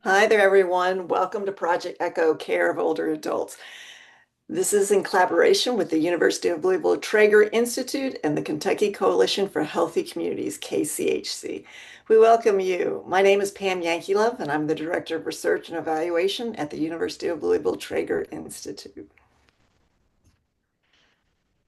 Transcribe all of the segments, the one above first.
Hi there, everyone. Welcome to Project Echo Care of Older Adults. This is in collaboration with the University of Louisville Traeger Institute and the Kentucky Coalition for Healthy Communities, KCHC. We welcome you. My name is Pam Yankeelove, and I'm the Director of Research and Evaluation at the University of Louisville Traeger Institute.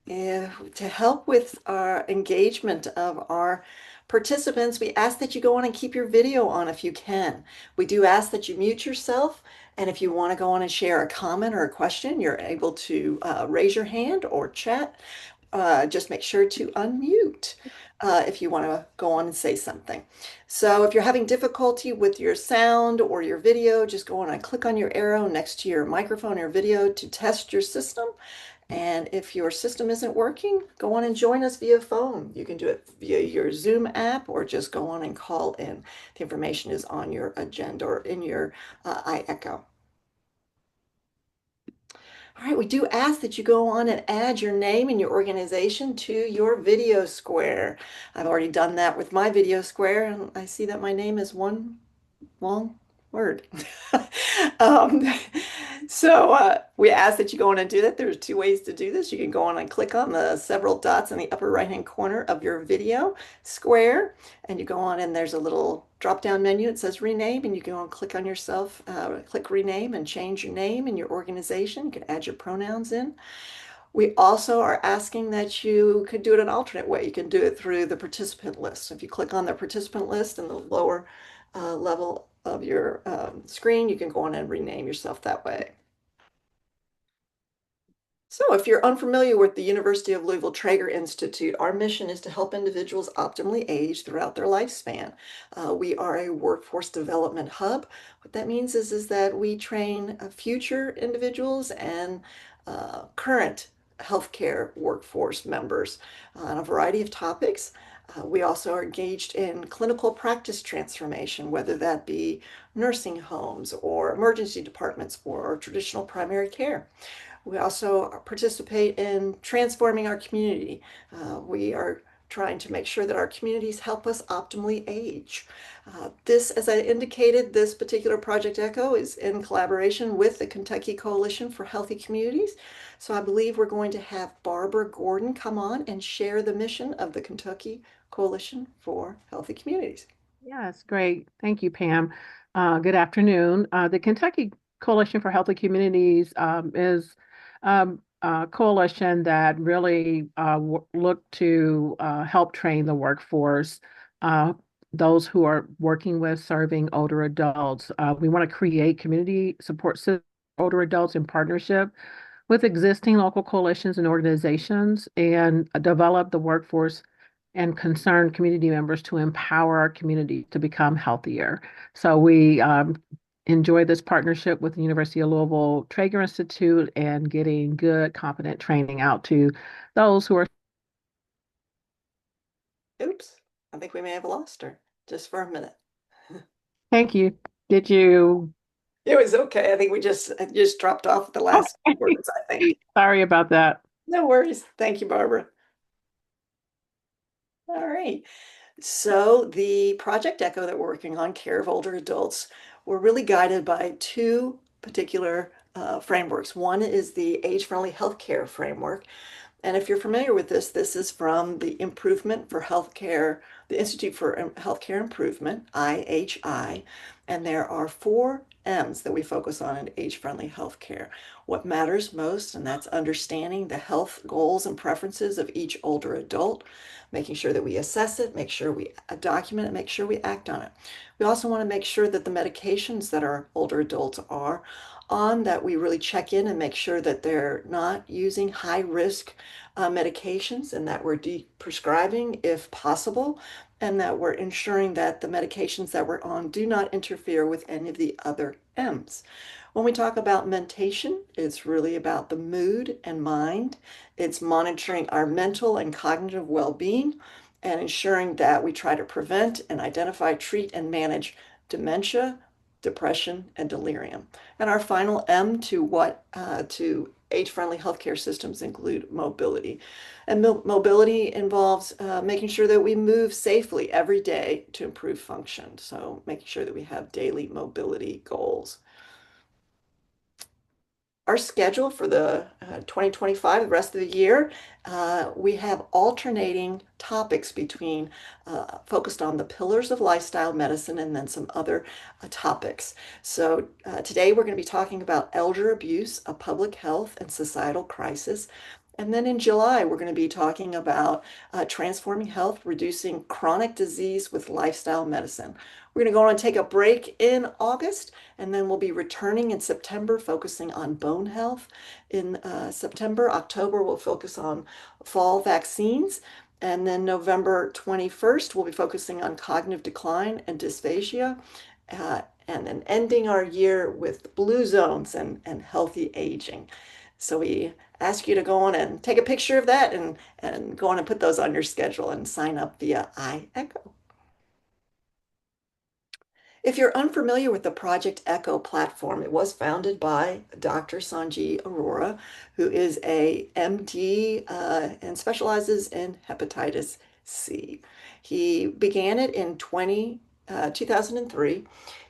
To help with our engagement of our participants, we ask that you go on and keep your video on if you can. We do ask that you mute yourself, and if you want to go on and share a comment or a question, you're able to raise your hand or chat. Just make sure to unmute if you want to go on and say something. So if you're having difficulty with your sound or your video, just go on and click on your arrow next to your microphone or video to test your system. And if your system isn't working, go on and join us via phone. You can do it via your Zoom app or just go on and call in. The information is on your agenda or in your iEcho. All right, we do ask that you go on and add your name and your organization to your video square. I've already done that with my video square, and I see that my name is one long word. um, so we ask that you go on and do that. There's two ways to do this. You can go on and click on the several dots in the upper right-hand corner of your video square, and you go on and there's a little drop-down menu. It says rename, and you can go and click on yourself, click rename and change your name and your organization. You can add your pronouns in. We also are asking that you could do it an alternate way. You can do it through the participant list. If you click on the participant list in the lower level of your screen, you can go on and rename yourself that way. So if you're unfamiliar with the University of Louisville Traeger Institute, our mission is to help individuals optimally age throughout their lifespan. We are a workforce development hub. What that means is that we train future individuals and current healthcare workforce members on a variety of topics. We also are engaged in clinical practice transformation, whether that be nursing homes or emergency departments or traditional primary care. We also participate in transforming our community. We are trying to make sure that our communities help us optimally age. This, as I indicated, this particular Project Echo is in collaboration with the Kentucky Coalition for Healthy Communities. So I believe we're going to have Barbara Gordon come on and share the mission of the Kentucky Coalition for Healthy Communities. Yes, great. Thank you, Pam. Good afternoon. The Kentucky Coalition for Healthy Communities is a coalition that really look to help train the workforce, uh, those who are working with serving older adults. We want to create community support systems for older adults in partnership with existing local coalitions and organizations and develop the workforce and concerned community members to empower our community to become healthier. So we enjoy this partnership with the University of Louisville Traeger Institute and getting good, competent training out to those who are. Oops, I think we may have lost her just for a minute. Thank you. Did you? It was okay. I think we just dropped off at the last Okay. words, I think. Sorry about that. No worries. Thank you, Barbara. All right. So the Project Echo that we're working on, care of older adults, we're really guided by two particular frameworks. One is the age-friendly healthcare framework. And if you're familiar with this, this is from the Improvement for Healthcare, the Institute for Healthcare Improvement, IHI. And there are four M's that we focus on in age-friendly healthcare. What matters most, and that's understanding the health goals and preferences of each older adult, making sure that we assess it, make sure we document it, make sure we act on it. We also want to make sure that the medications that our older adults are on, that we really check in and make sure that they're not using high risk medications and that we're prescribing if possible, and that we're ensuring that the medications that we're on do not interfere with any of the other M's. When we talk about mentation, it's really about the mood and mind. It's monitoring our mental and cognitive well-being and ensuring that we try to prevent and identify, treat, and manage dementia, depression, and delirium. And our final M to age-friendly healthcare systems include mobility. And mobility involves making sure that we move safely every day to improve function. So making sure that we have daily mobility goals. Our schedule for the 2025, the rest of the year, we have alternating topics between focused on the pillars of lifestyle medicine and then some other topics. So today we're going to be talking about elder abuse, a public health and societal crisis. And then in July, we're going to be talking about transforming health, reducing chronic disease with lifestyle medicine. We're going to go on and take a break in August, and then we'll be returning in September, focusing on bone health. In September, October, we'll focus on fall vaccines. And then November 21st, we'll be focusing on cognitive decline and dysphagia. And then ending our year with blue zones and healthy aging. So we ask you to go on and take a picture of that and go on and put those on your schedule and sign up via iEcho. If you're unfamiliar with the Project Echo platform, it was founded by Dr. Sanjay Arora, who is a MD and specializes in hepatitis C. He began it in 2003.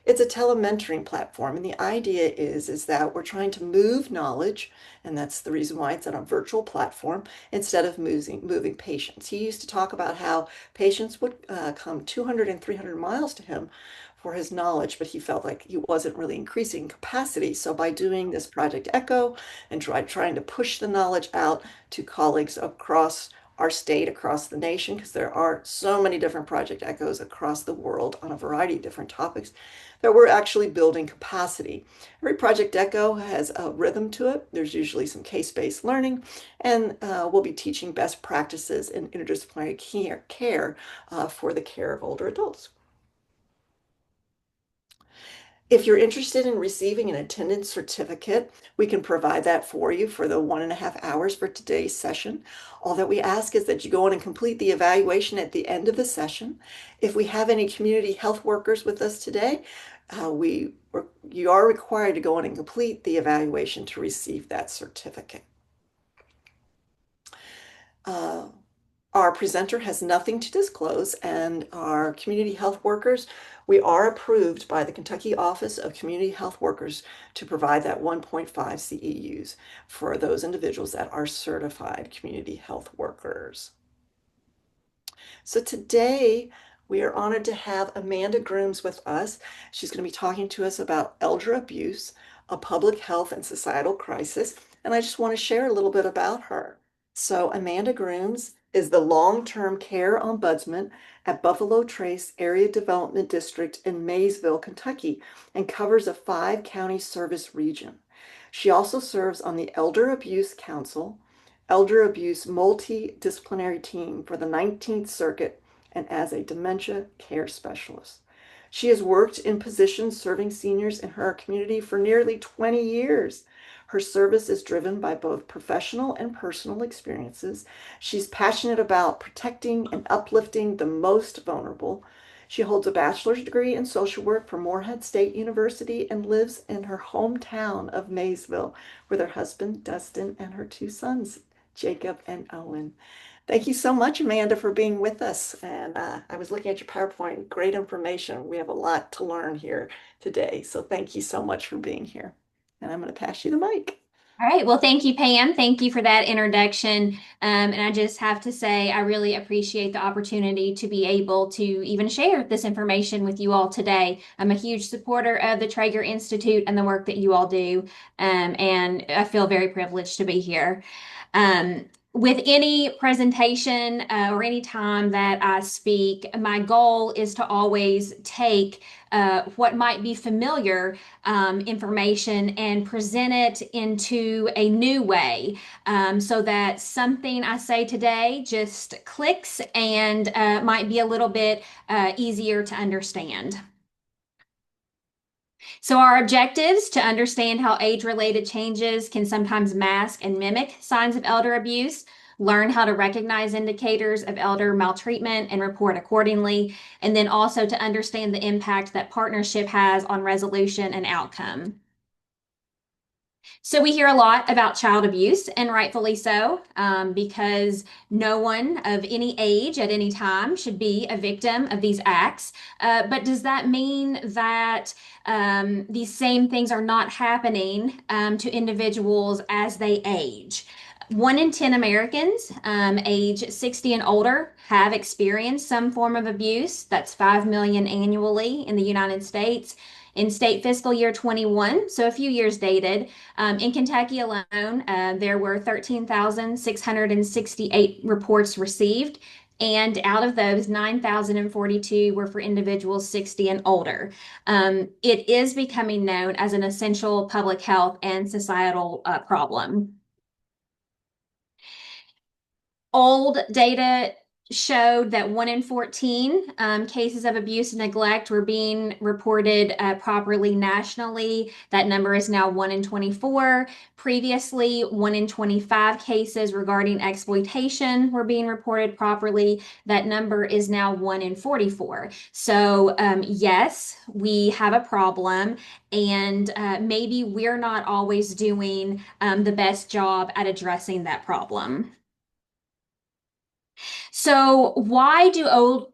It's a telementoring platform, and the idea is that we're trying to move knowledge, and that's the reason why it's on a virtual platform, instead of moving patients. He used to talk about how patients would come 200 and 300 miles to him for his knowledge, but he felt like he wasn't really increasing capacity. So by doing this Project Echo and trying to push the knowledge out to colleagues across our state, across the nation, because there are so many different Project Echoes across the world on a variety of different topics, that we're actually building capacity. Every Project Echo has a rhythm to it. There's usually some case-based learning, and we'll be teaching best practices in interdisciplinary care for the care of older adults. If you're interested in receiving an attendance certificate, we can provide that for you for the 1.5 hours for today's session. All that we ask is that you go in and complete the evaluation at the end of the session. If we have any community health workers with us today, you are required to go in and complete the evaluation to receive that certificate. Uh, Our presenter has nothing to disclose, and our community health workers, we are approved by the Kentucky Office of Community Health Workers to provide that 1.5 CEUs for those individuals that are certified community health workers. So today we are honored to have Amanda Grooms with us. She's going to be talking to us about elder abuse, a public health and societal crisis. And I just want to share a little bit about her. So Amanda Grooms is the long-term care ombudsman at Buffalo Trace Area Development District in Maysville, Kentucky, and covers a 5-county service region. She also serves on the Elder Abuse Council, Elder Abuse Multidisciplinary Team for the 19th Circuit, and as a dementia care specialist. She has worked in positions serving seniors in her community for nearly 20 years. Her service is driven by both professional and personal experiences. She's passionate about protecting and uplifting the most vulnerable. She holds a bachelor's degree in social work from Morehead State University and lives in her hometown of Maysville with her husband, Dustin, and her 2 sons, Jacob and Owen. Thank you so much, Amanda, for being with us. And I was looking at your PowerPoint, great information. We have a lot to learn here today. So thank you so much for being here. And I'm going to pass you the mic. All right. Well, thank you, Pam. Thank you for that introduction. And I just have to say, I really appreciate the opportunity to be able to even share this information with you all today. I'm a huge supporter of the Traeger Institute and the work that you all do. And I feel very privileged to be here. With any presentation or any time that I speak, my goal is to always take what might be familiar information and present it into a new way so that something I say today just clicks and might be a little bit easier to understand. So, our objectives to understand how age-related changes can sometimes mask and mimic signs of elder abuse, learn how to recognize indicators of elder maltreatment and report accordingly, and then also to understand the impact that partnership has on resolution and outcome. So we hear a lot about child abuse, and rightfully so, because no one of any age at any time should be a victim of these acts. But does that mean that these same things are not happening to individuals as they age? 1 in 10 Americans age 60 and older have experienced some form of abuse. That's 5 million annually in the United States. In state fiscal year 21, so a few years dated, in Kentucky alone, there were 13,668 reports received, and out of those, 9,042 were for individuals 60 and older. It is becoming known as an essential public health and societal problem. Old data showed that 1 in 14 cases of abuse and neglect were being reported properly nationally. That number is now 1 in 24. Previously, 1 in 25 cases regarding exploitation were being reported properly. That number is now 1 in 44. So, yes, we have a problem, and maybe we're not always doing the best job at addressing that problem. So, why do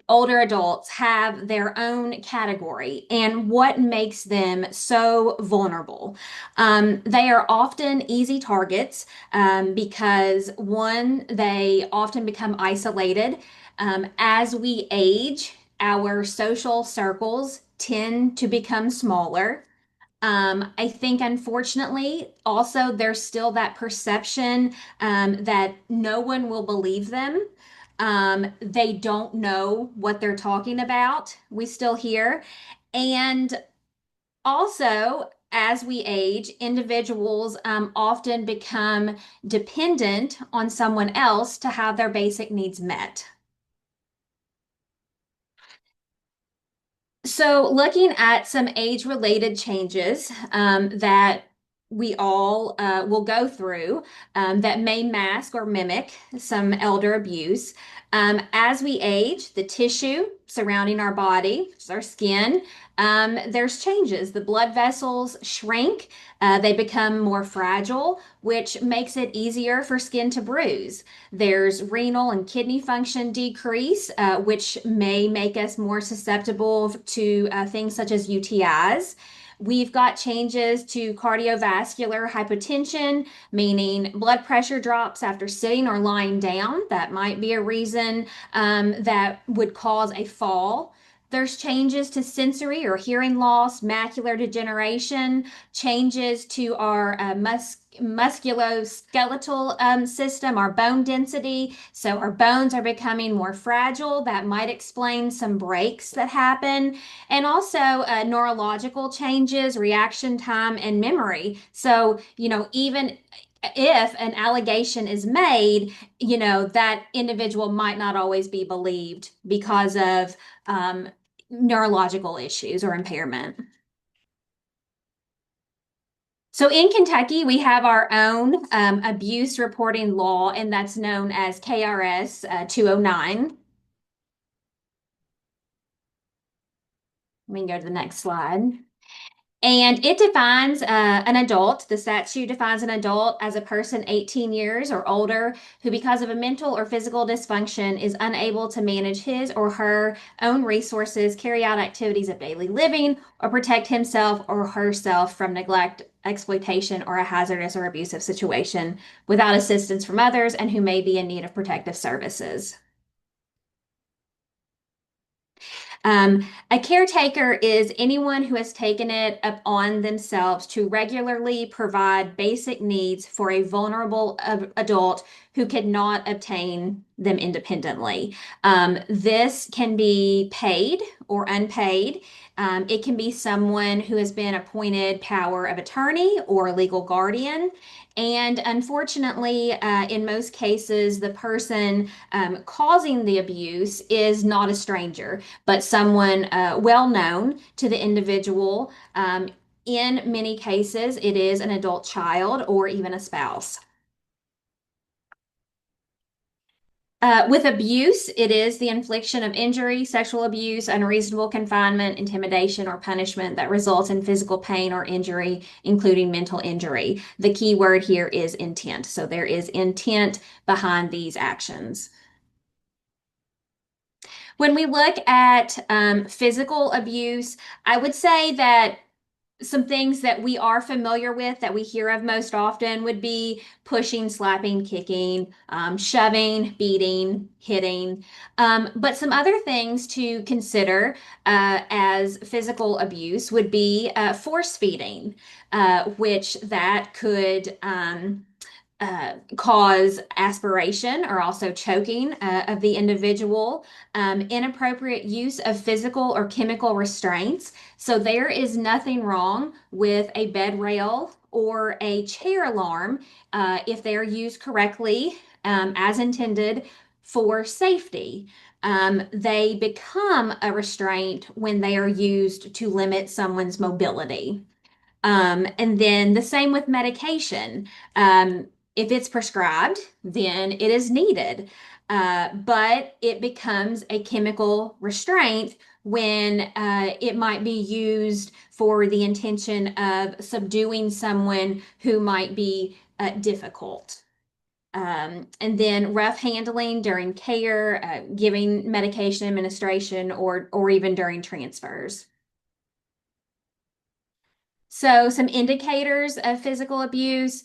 older adults have their own category, and what makes them so vulnerable? They are often easy targets because, one, they often become isolated. As we age, our social circles tend to become smaller. I think unfortunately, also there's still that perception that no one will believe them. They don't know what they're talking about. We still hear. And also, as we age, individuals often become dependent on someone else to have their basic needs met. So, looking at some age-related changes that we all will go through that may mask or mimic some elder abuse. As we age, the tissue surrounding our body, which is our skin, there's changes. The blood vessels shrink, they become more fragile, which makes it easier for skin to bruise. There's renal and kidney function decrease, which may make us more susceptible to things such as UTIs. We've got changes to cardiovascular hypotension, meaning blood pressure drops after sitting or lying down. That might be a reason that would cause a fall. There's changes to sensory or hearing loss, macular degeneration, changes to our musculoskeletal system, our bone density. So our bones are becoming more fragile. That might explain some breaks that happen. And also neurological changes, reaction time, and memory. So, even if an allegation is made, that individual might not always be believed because of neurological issues or impairment. So in Kentucky, we have our own abuse reporting law, and that's known as KRS 209. We can go to the next slide. And it defines an adult, the statute defines an adult as a person 18 years or older who, because of a mental or physical dysfunction, is unable to manage his or her own resources, carry out activities of daily living, or protect himself or herself from neglect, exploitation, or a hazardous or abusive situation without assistance from others, and who may be in need of protective services. A caretaker is anyone who has taken it upon themselves to regularly provide basic needs for a vulnerable adult who could not obtain them independently. This can be paid or unpaid. It can be someone who has been appointed power of attorney or legal guardian. And unfortunately, in most cases, the person causing the abuse is not a stranger, but someone well known to the individual. In many cases, it is an adult child or even a spouse. With abuse, it is the infliction of injury, sexual abuse, unreasonable confinement, intimidation, or punishment that results in physical pain or injury, including mental injury. The key word here is intent. So there is intent behind these actions. When we look at physical abuse, I would say that some things that we are familiar with that we hear of most often would be pushing, slapping, kicking, shoving, beating, hitting. But some other things to consider as physical abuse would be force feeding, which that could cause aspiration or also choking of the individual, inappropriate use of physical or chemical restraints. So there is nothing wrong with a bed rail or a chair alarm if they are used correctly as intended for safety. They become a restraint when they are used to limit someone's mobility. And then the same with medication. If it's prescribed, then it is needed. But it becomes a chemical restraint when it might be used for the intention of subduing someone who might be difficult. And then rough handling during care, giving medication administration, or even during transfers. So, some indicators of physical abuse,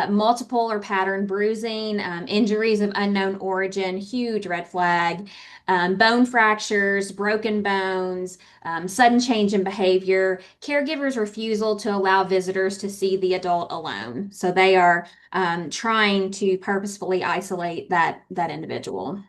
multiple or pattern bruising, injuries of unknown origin, huge red flag, bone fractures, broken bones, sudden change in behavior, caregivers' refusal to allow visitors to see the adult alone. So, they are trying to purposefully isolate that individual.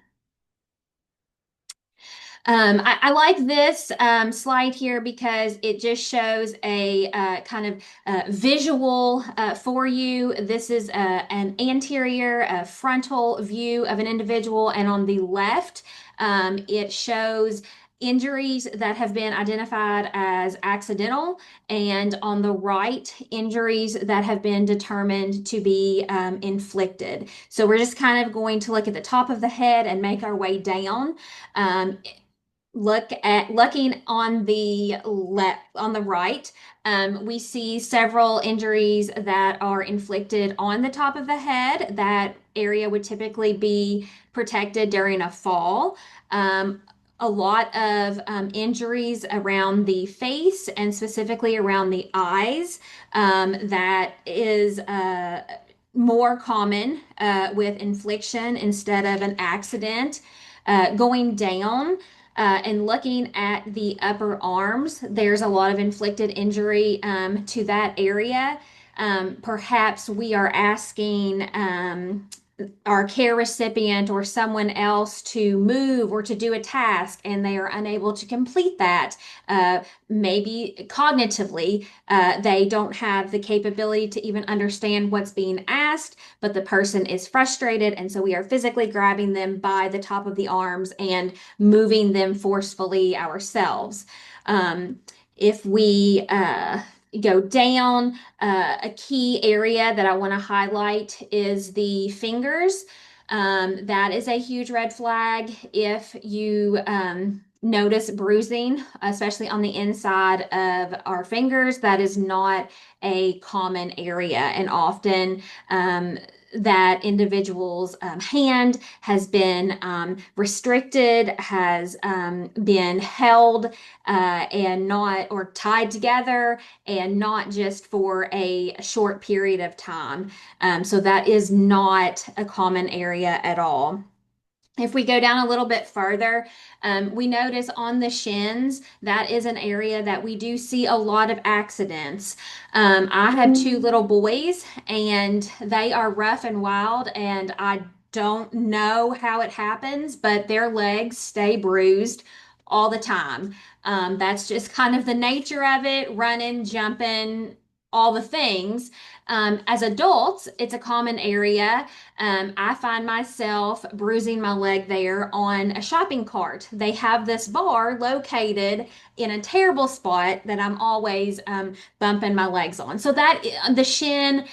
I like this slide here because it just shows a kind of visual for you. This is an anterior frontal view of an individual, and on the left, it shows injuries that have been identified as accidental, and on the right, injuries that have been determined to be inflicted. So we're just kind of going to look at the top of the head and make our way down. Um, looking on the left on the right, we see several injuries that are inflicted on the top of the head. That area would typically be protected during a fall. A lot of injuries around the face and specifically around the eyes. That is more common with infliction instead of an accident. Going down, and looking at the upper arms, there's a lot of inflicted injury to that area. Perhaps we are asking our care recipient or someone else to move or to do a task and they are unable to complete that. Maybe cognitively, they don't have the capability to even understand what's being asked, but the person is frustrated. And so we are physically grabbing them by the top of the arms and moving them forcefully ourselves. If we go down, a key area that I want to highlight is the fingers. That is a huge red flag. If you notice bruising, especially on the inside of our fingers, that is not a common area. And often, that individual's hand has been restricted, has been held and not, or tied together, and not just for a short period of time. So that is not a common area at all. If we go down a little bit further, we notice on the shins, that is an area that we do see a lot of accidents. I have two little boys, and they are rough and wild, and I don't know how it happens, but their legs stay bruised all the time. That's just kind of the nature of it, running, jumping, all the things. As adults, it's a common area. I find myself bruising my leg there on a shopping cart. They have this bar located in a terrible spot that I'm always bumping my legs on. So that the shin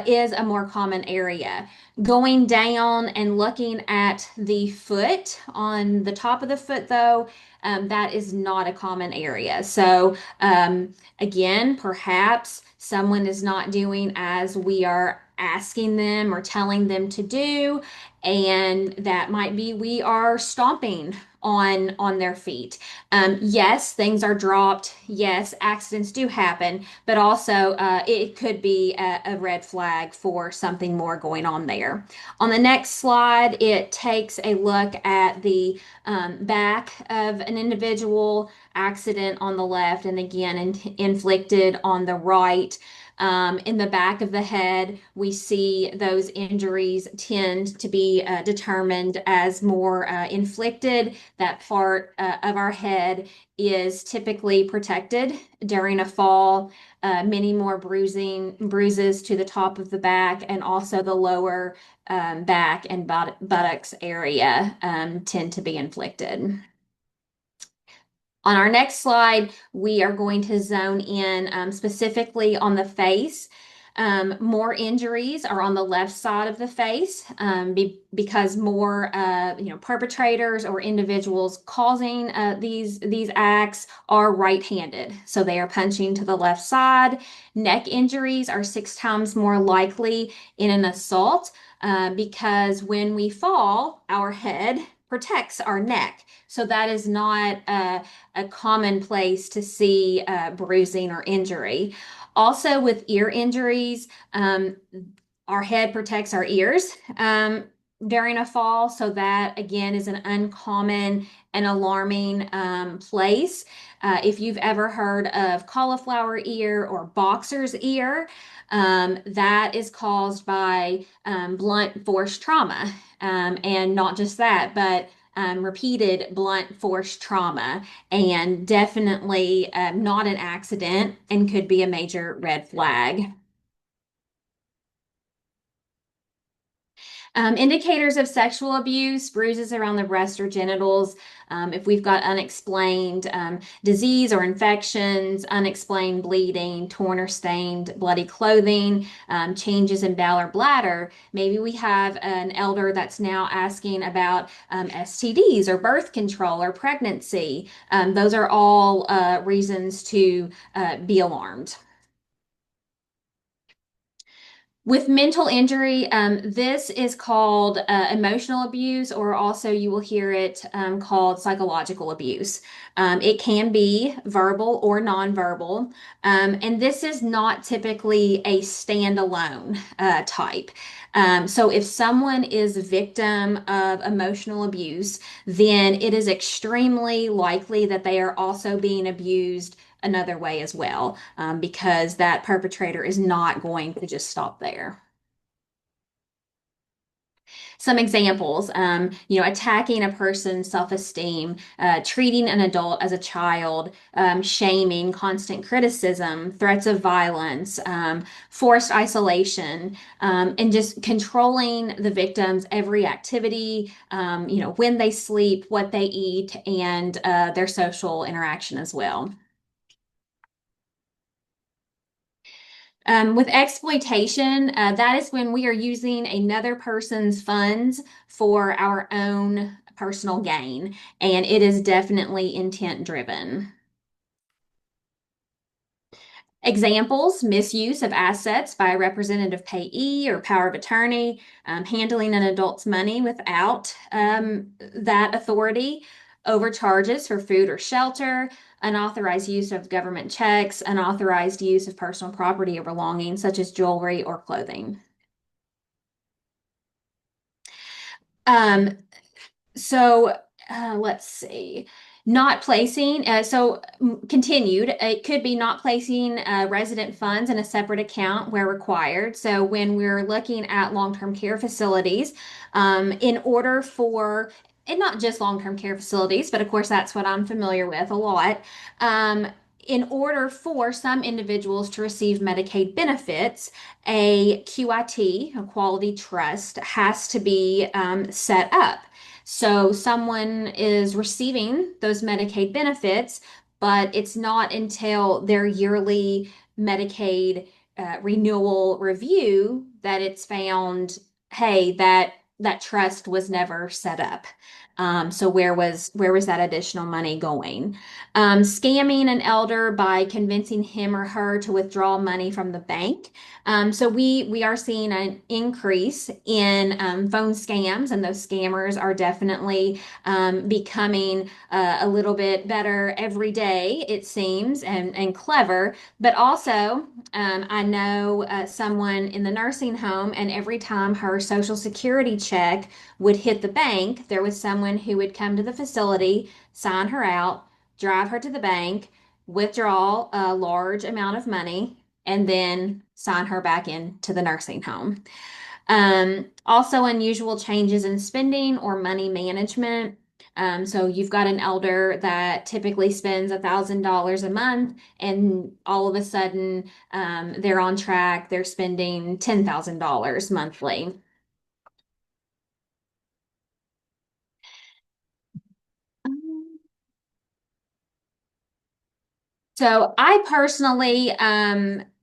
is a more common area. Going down and looking at the foot, on the top of the foot, though, that is not a common area. So, again, perhaps someone is not doing as we are asking them or telling them to do, and that might be we are stomping on their feet. Yes, things are dropped. Yes, accidents do happen, but also it could be a red flag for something more going on there. On the next slide, it takes a look at the back of an individual, accident on the left, and again inflicted on the right. In the back of the head, we see those injuries tend to be determined as more inflicted. That part of our head is typically protected during a fall. Many more bruises to the top of the back, and also the lower back and buttocks area tend to be inflicted. On our next slide, we are going to zone in specifically on the face. More injuries are on the left side of the face because more, perpetrators or individuals causing these acts are right-handed, so they are punching to the left side. Neck injuries are 6 times more likely in an assault because when we fall, our head protects our neck. So that is not a common place to see bruising or injury. Also, with ear injuries, our head protects our ears during a fall. So that, again, is an uncommon and alarming place. If you've ever heard of cauliflower ear or boxer's ear, that is caused by blunt force trauma. And not just that, but repeated blunt force trauma, and definitely not an accident and could be a major red flag. Indicators of sexual abuse, bruises around the breast or genitals. If we've got unexplained disease or infections, unexplained bleeding, torn or stained bloody clothing, changes in bowel or bladder, maybe we have an elder that's now asking about STDs or birth control or pregnancy. Those are all reasons to be alarmed. With mental injury, this is called emotional abuse, or also you will hear it called psychological abuse. It can be verbal or nonverbal, and this is not typically a standalone type. So if someone is a victim of emotional abuse, then it is extremely likely that they are also being abused another way as well, because that perpetrator is not going to just stop there. Some examples, attacking a person's self-esteem, treating an adult as a child, shaming, constant criticism, threats of violence, forced isolation, and just controlling the victim's every activity, when they sleep, what they eat, and their social interaction as well. With exploitation, that is when we are using another person's funds for our own personal gain, and it is definitely intent driven. Examples: misuse of assets by a representative payee or power of attorney, handling an adult's money without that authority, overcharges for food or shelter, unauthorized use of government checks, unauthorized use of personal property or belongings such as jewelry or clothing. Um, so let's see. Not placing, continued, it could be not placing resident funds in a separate account where required. So when we're looking at long-term care facilities, in order for, and not just long-term care facilities, but of course that's what I'm familiar with a lot. In order for some individuals to receive Medicaid benefits, a QIT, a quality trust, has to be set up. So someone is receiving those Medicaid benefits, but it's not until their yearly Medicaid renewal review that it's found hey, that trust was never set up. So where was that additional money going? Scamming an elder by convincing him or her to withdraw money from the bank. So we are seeing an increase in phone scams, and those scammers are definitely becoming a little bit better every day, it seems, and clever. But also, I know someone in the nursing home, and every time her Social Security check would hit the bank, there was someone who would come to the facility, sign her out, drive her to the bank, withdraw a large amount of money, and then sign her back into the nursing home. Also, unusual changes in spending or money management. So you've got an elder that typically spends $1,000 a month, and all of a sudden, they're on track. They're spending $10,000 monthly. So I personally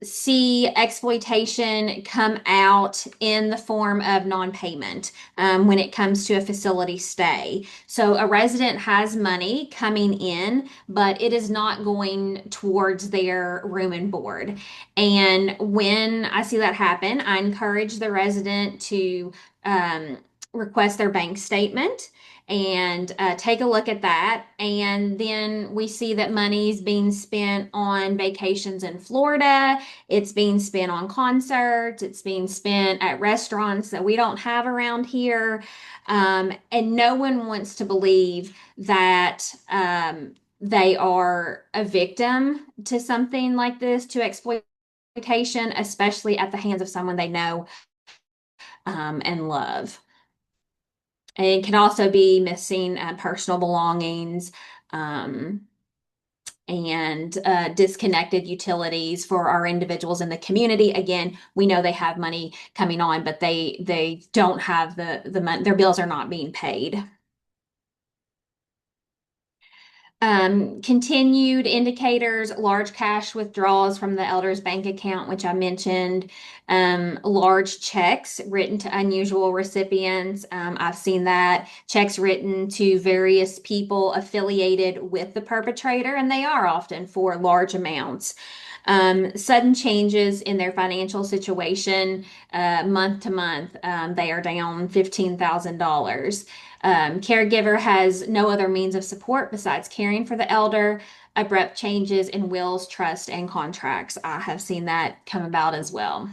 see exploitation come out in the form of non-payment when it comes to a facility stay. So a resident has money coming in, but it is not going towards their room and board. And when I see that happen, I encourage the resident to um, request their bank statement and take a look at that. And then we see that money's being spent on vacations in Florida. It's being spent on concerts. It's being spent at restaurants that we don't have around here. And no one wants to believe that they are a victim to something like this, to exploitation, especially at the hands of someone they know and love. It can also be missing personal belongings um, and disconnected utilities for our individuals in the community. Again, we know they have money coming on, but they don't have the money. Their bills are not being paid. Continued indicators, large cash withdrawals from the elder's bank account, which I mentioned, large checks written to unusual recipients. I've seen that checks written to various people affiliated with the perpetrator, and they are often for large amounts. Sudden changes in their financial situation, month to month, they are down $15,000. Caregiver has no other means of support besides caring for the elder. Abrupt changes in wills, trust, and contracts. I have seen that come about as well.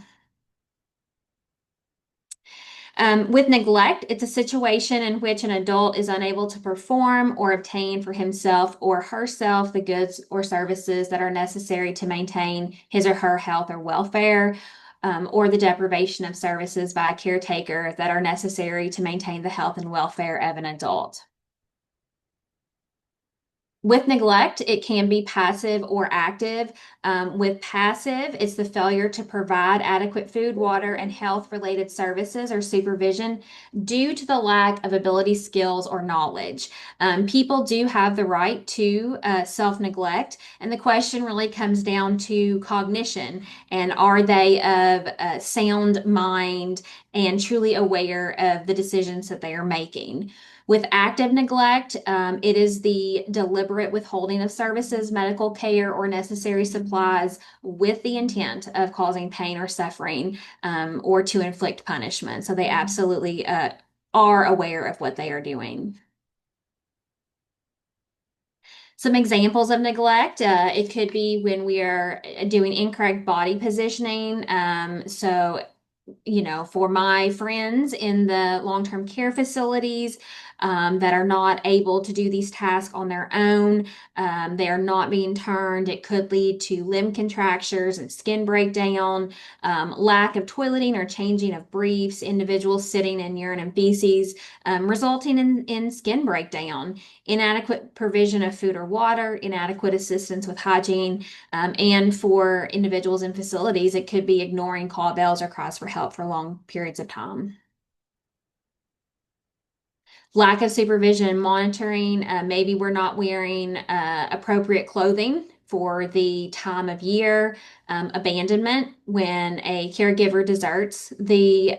With neglect, it's a situation in which an adult is unable to perform or obtain for himself or herself the goods or services that are necessary to maintain his or her health or welfare, or the deprivation of services by a caretaker that are necessary to maintain the health and welfare of an adult. With neglect, it can be passive or active. With passive, it's the failure to provide adequate food, water, and health-related services or supervision due to the lack of ability, skills, or knowledge. People do have the right to self-neglect, and the question really comes down to cognition, and are they of a sound mind and truly aware of the decisions that they are making. With active neglect, it is the deliberate withholding of services, medical care, or necessary supplies with the intent of causing pain or suffering, or to inflict punishment. So they absolutely are aware of what they are doing. Some examples of neglect, it could be when we are doing incorrect body positioning. For my friends in the long-term care facilities that are not able to do these tasks on their own, they are not being turned. It could lead to limb contractures and skin breakdown, lack of toileting or changing of briefs, individuals sitting in urine and feces, resulting in skin breakdown, inadequate provision of food or water, inadequate assistance with hygiene, and for individuals in facilities, it could be ignoring call bells or cries for help for long periods of time. Lack of supervision and monitoring. Maybe we're not wearing appropriate clothing for the time of year, abandonment when a caregiver deserts the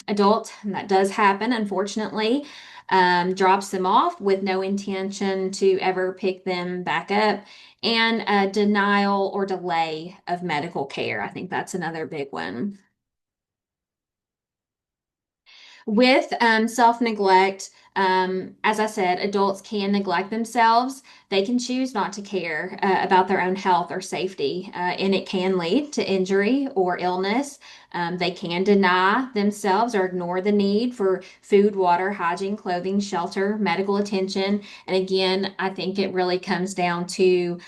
adult, and that does happen, unfortunately, drops them off with no intention to ever pick them back up, and denial or delay of medical care. I think that's another big one. With self-neglect, as I said, adults can neglect themselves. They can choose not to care about their own health or safety, and it can lead to injury or illness. They can deny themselves or ignore the need for food, water, hygiene, clothing, shelter, medical attention. And again, I think it really comes down to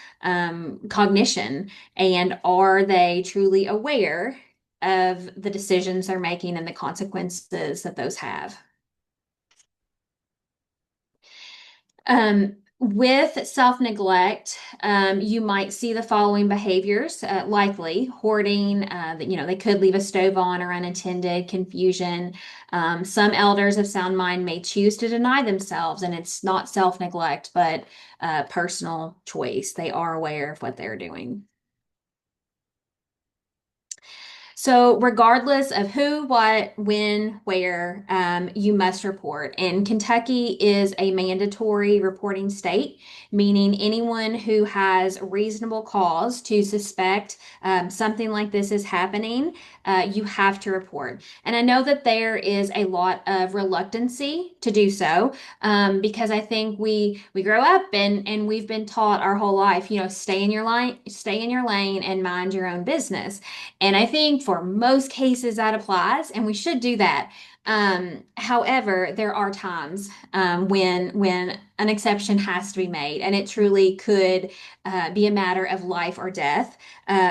cognition, and are they truly aware of the decisions they're making and the consequences that those have? With self-neglect, you might see the following behaviors, likely hoarding, they could leave a stove on or unattended, confusion. Some elders of sound mind may choose to deny themselves, and it's not self-neglect, but personal choice. They are aware of what they're doing. So, regardless of who, what, when, where, you must report. And Kentucky is a mandatory reporting state, meaning anyone who has reasonable cause to suspect something like this is happening, you have to report. And I know that there is a lot of reluctancy to do so, because I think we grow up and we've been taught our whole life, stay in your lane, and mind your own business. And I think for most cases that applies, and we should do that. However, there are times when an exception has to be made, and it truly could be a matter of life or death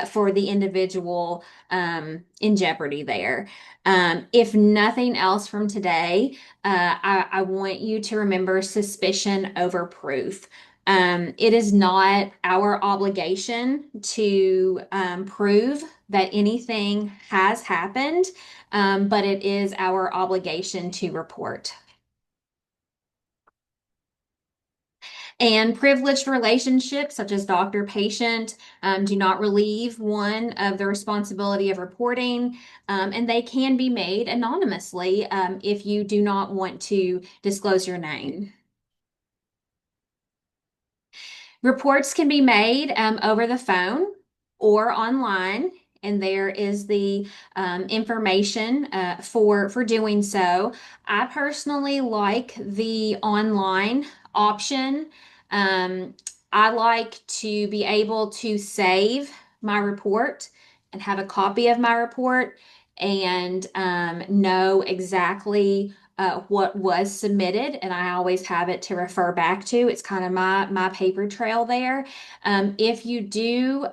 for the individual in jeopardy there. If nothing else from today, I want you to remember suspicion over proof. It is not our obligation to prove that anything has happened, but it is our obligation to report. And privileged relationships, such as doctor patient, do not relieve one of the responsibility of reporting, and they can be made anonymously if you do not want to disclose your name. Reports can be made over the phone or online, and there is the information for doing so. I personally like the online option. Um, I like to be able to save my report and have a copy of my report and know exactly what was submitted, and I always have it to refer back to. It's kind of my paper trail there. If you do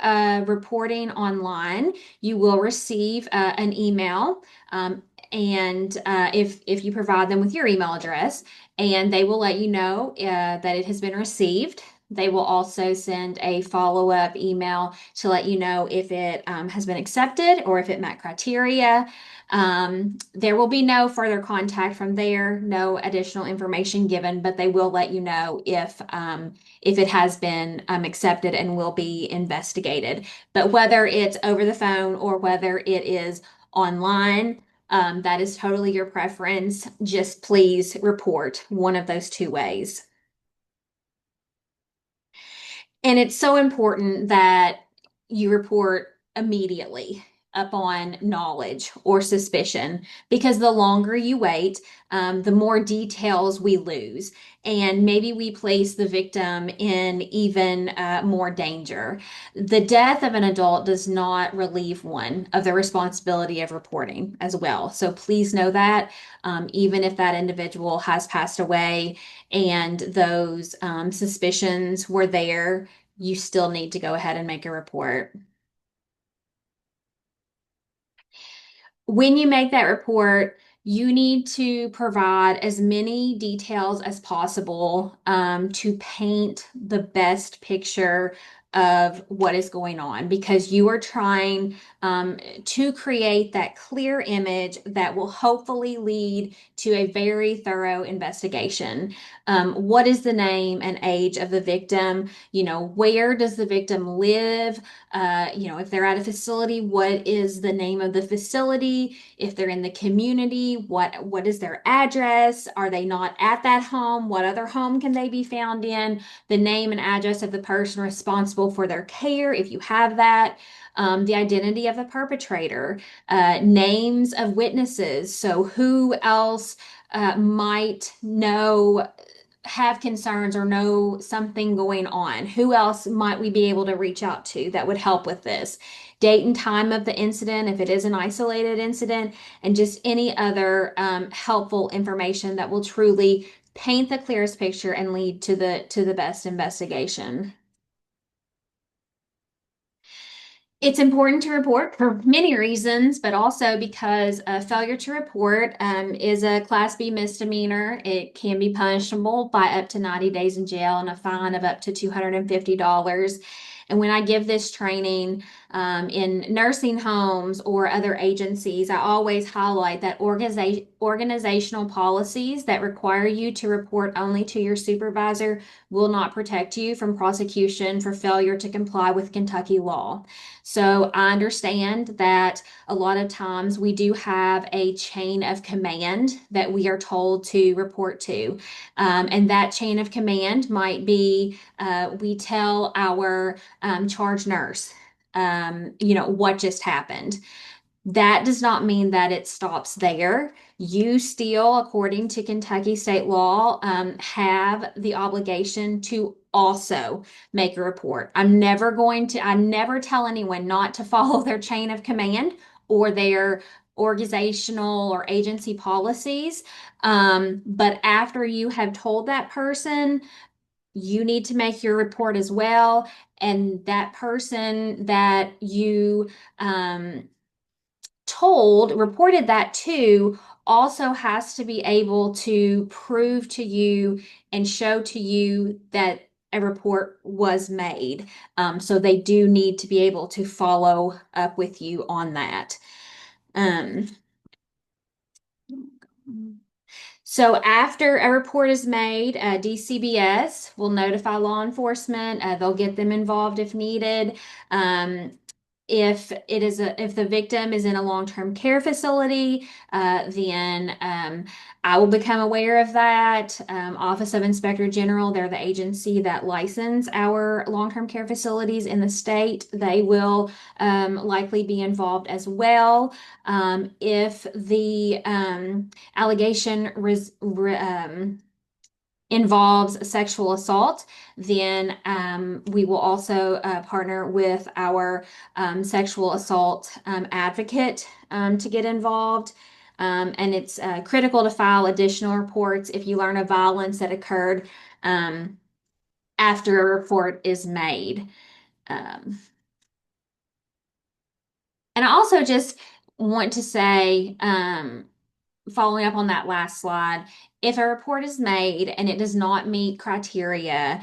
reporting online, you will receive an email. And if you provide them with your email address, and they will let you know that it has been received. They will also send a follow-up email to let you know if it has been accepted or if it met criteria. There will be no further contact from there, no additional information given, but they will let you know if it has been accepted and will be investigated. But whether it's over the phone or whether it is online, that is totally your preference. Just please report one of those two ways. And it's so important that you report immediately upon knowledge or suspicion, because the longer you wait, the more details we lose. And maybe we place the victim in even more danger. The death of an adult does not relieve one of the responsibility of reporting as well. So please know that, even if that individual has passed away and those suspicions were there, you still need to go ahead and make a report. When you make that report, you need to provide as many details as possible to paint the best picture of what is going on because you are trying to create that clear image that will hopefully lead to a very thorough investigation. What is the name and age of the victim? Where does the victim live? If they're at a facility, what is the name of the facility? If they're in the community, what is their address? Are they not at that home? What other home can they be found in? The name and address of the person responsible for their care, if you have that. The identity of the perpetrator, names of witnesses. So who else might know, have concerns or know something going on? Who else might we be able to reach out to that would help with this? Date and time of the incident, if it is an isolated incident, and just any other helpful information that will truly paint the clearest picture and lead to the best investigation. It's important to report for many reasons, but also because failure to report is a Class B misdemeanor. It can be punishable by up to 90 days in jail and a fine of up to $250. And when I give this training in nursing homes or other agencies, I always highlight that organizational policies that require you to report only to your supervisor will not protect you from prosecution for failure to comply with Kentucky law. So I understand that a lot of times we do have a chain of command that we are told to report to. And that chain of command might be we tell our charge nurse, what just happened. That does not mean that it stops there. You still, according to Kentucky state law, have the obligation to also make a report. I never tell anyone not to follow their chain of command or their organizational or agency policies. But after you have told that person, you need to make your report as well. And that person that you reported that to, also has to be able to prove to you and show to you that a report was made. So they do need to be able to follow up with you on that. Um, so after a report is made, DCBS will notify law enforcement. They'll get them involved if needed. If the victim is in a long-term care facility, then I will become aware of that. Office of Inspector General, they're the agency that license our long-term care facilities in the state. They will likely be involved as well. If the allegation involves sexual assault, then we will also partner with our sexual assault advocate to get involved. And it's critical to file additional reports if you learn of violence that occurred after a report is made. Um, and I also just want to say, following up on that last slide, if a report is made and it does not meet criteria,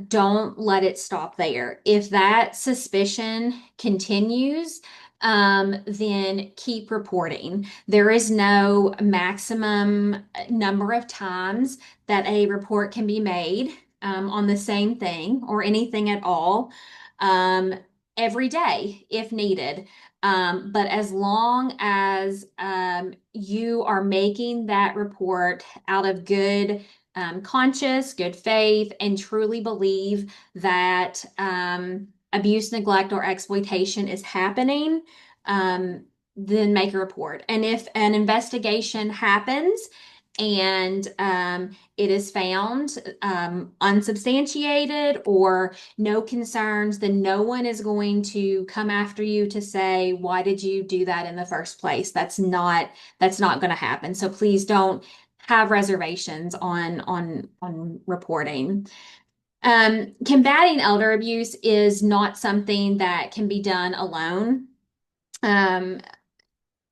don't let it stop there. If that suspicion continues, then keep reporting. There is no maximum number of times that a report can be made on the same thing or anything at all um, every day if needed. But as long as you are making that report out of good conscience, good faith, and truly believe that abuse, neglect, or exploitation is happening, then make a report. And if an investigation happens and it is found unsubstantiated or no concerns, then no one is going to come after you to say, why did you do that in the first place? That's not going to happen. So please don't have reservations on reporting. Combating elder abuse is not something that can be done alone. Um,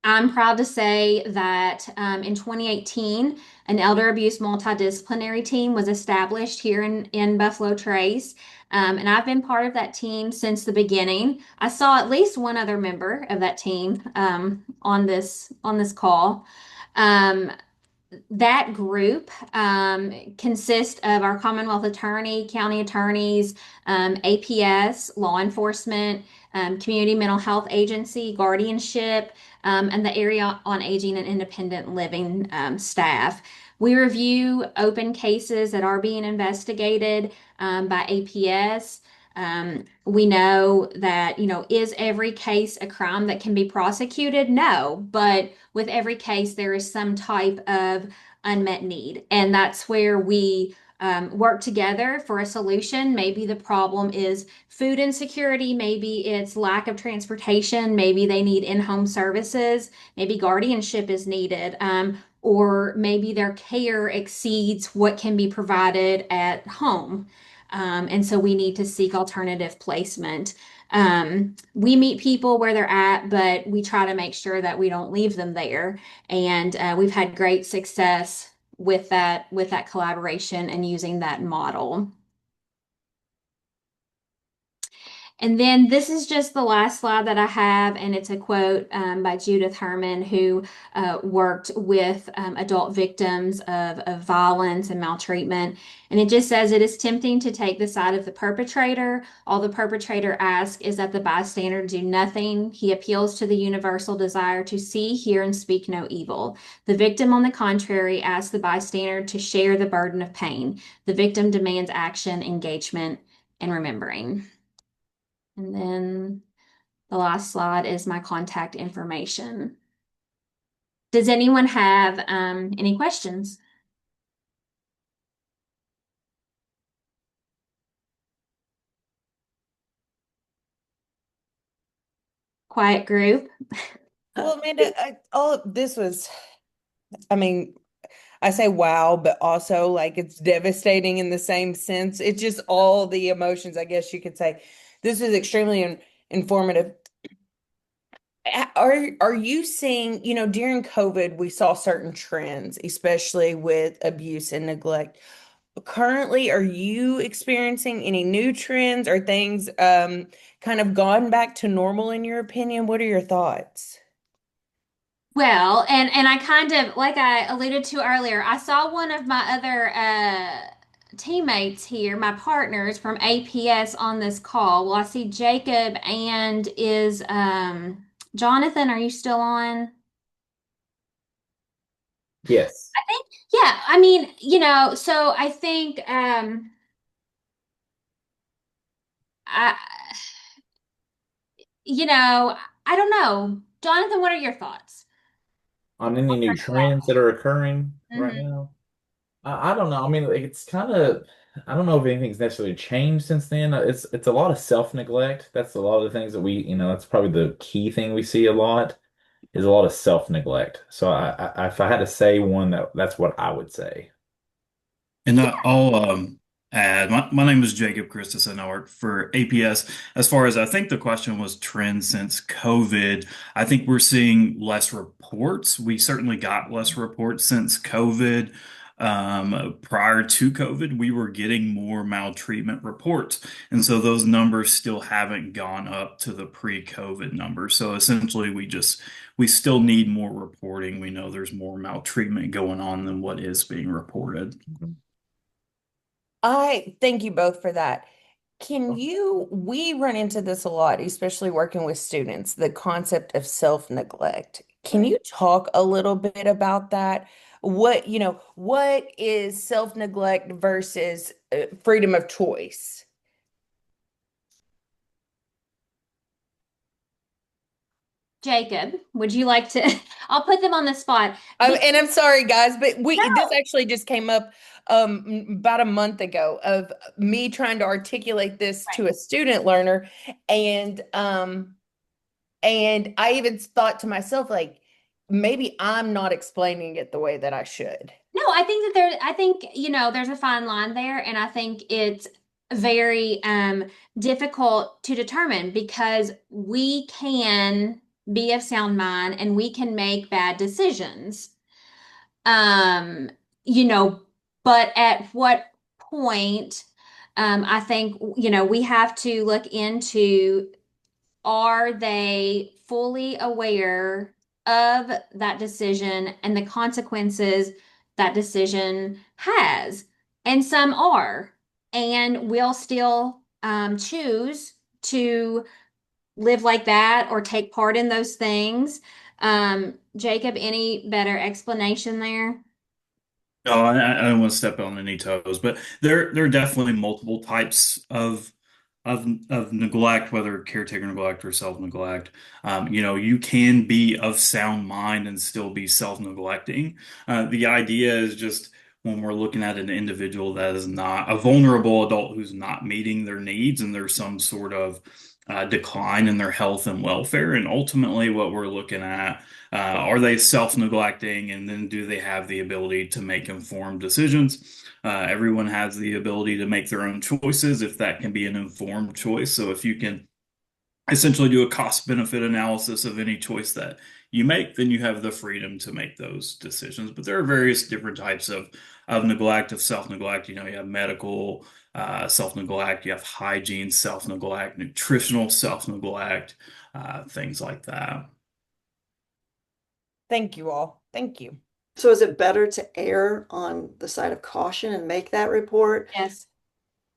I'm proud to say that in 2018, an elder abuse multidisciplinary team was established here in Buffalo Trace. And I've been part of that team since the beginning. I saw at least one other member of that team on this call. Um, that group consists of our Commonwealth Attorney, county attorneys, APS, law enforcement, community mental health agency, guardianship, and the Area on Aging and Independent Living staff. We review open cases that are being investigated by APS. We know that, is every case a crime that can be prosecuted? No, but with every case, there is some type of unmet need. And that's where we work together for a solution. Maybe the problem is food insecurity, maybe it's lack of transportation, maybe they need in-home services, maybe guardianship is needed. Or maybe their care exceeds what can be provided at home. And so we need to seek alternative placement. We meet people where they're at, but we try to make sure that we don't leave them there. And we've had great success with that collaboration and using that model. And then this is just the last slide that I have, and it's a quote by Judith Herman, who worked with adult victims of violence and maltreatment. And it just says, it is tempting to take the side of the perpetrator. All the perpetrator asks is that the bystander do nothing. He appeals to the universal desire to see, hear, and speak no evil. The victim, on the contrary, asks the bystander to share the burden of pain. The victim demands action, engagement, and remembering. And then the last slide is my contact information. Does anyone have any questions? Quiet group. Well, Amanda, all of this was, I mean, I say wow, but also like it's devastating in the same sense. It's just all the emotions, I guess you could say. This is extremely informative. Are you seeing, during COVID, we saw certain trends, especially with abuse and neglect. Currently, are you experiencing any new trends or things kind of gone back to normal in your opinion? What are your thoughts? Well, and I kind of, like I alluded to earlier, I saw one of my other teammates here, my partners from APS on this call. Well, I see Jacob and is Jonathan, are you still on? Yes. I think, yeah, I mean, so I think I I don't know. Jonathan, what are your thoughts? On any new trends that are occurring right Hmm. now? I don't know. I mean, like, it's kind of, I don't know if anything's necessarily changed since then. It's a lot of self-neglect. That's a lot of the things that that's probably the key thing we see a lot is a lot of self-neglect. So if I had to say one, that's what I would say. And I'll add, my name is Jacob Christensen. I work for APS. As far as I think the question was trends since COVID, I think we're seeing less reports. We certainly got less reports since COVID. Prior to COVID, we were getting more maltreatment reports. And so those numbers still haven't gone up to the pre-COVID numbers. So essentially, we still need more reporting. We know there's more maltreatment going on than what is being reported. I thank you both for that. We run into this a lot, especially working with students, the concept of self-neglect. Can you talk a little bit about that? What is self-neglect versus freedom of choice? Jacob, would you like to? I'll put them on the spot. And I'm sorry, guys, but this No. actually just came up about a month ago of me trying to articulate this to a student learner, and I even thought to myself, like, maybe I'm not explaining it the way that I should. No, I think I think, there's a fine line there, and I think it's very difficult to determine because we can be of sound mind, and we can make bad decisions. Um, you know, but at what point, I think, we have to look into, are they fully aware of that decision and the consequences that decision has? And some are, and will still choose to live like that or take part in those things. Jacob, any better explanation there? Oh, I don't want to step on any toes, but there are definitely multiple types of neglect, whether caretaker neglect or self-neglect. You can be of sound mind and still be self-neglecting. The idea is just when we're looking at an individual that is not a vulnerable adult who's not meeting their needs and there's some sort of decline in their health and welfare. And ultimately, what we're looking at, are they self-neglecting, and then do they have the ability to make informed decisions? Everyone has the ability to make their own choices if that can be an informed choice. So if you can essentially do a cost benefit analysis of any choice that you make, then you have the freedom to make those decisions. But there are various different types of neglect, of self-neglect. You have medical self-neglect, you have hygiene self-neglect, nutritional self-neglect, things like that. Thank you all. Thank you. So is it better to err on the side of caution and make that report? Yes.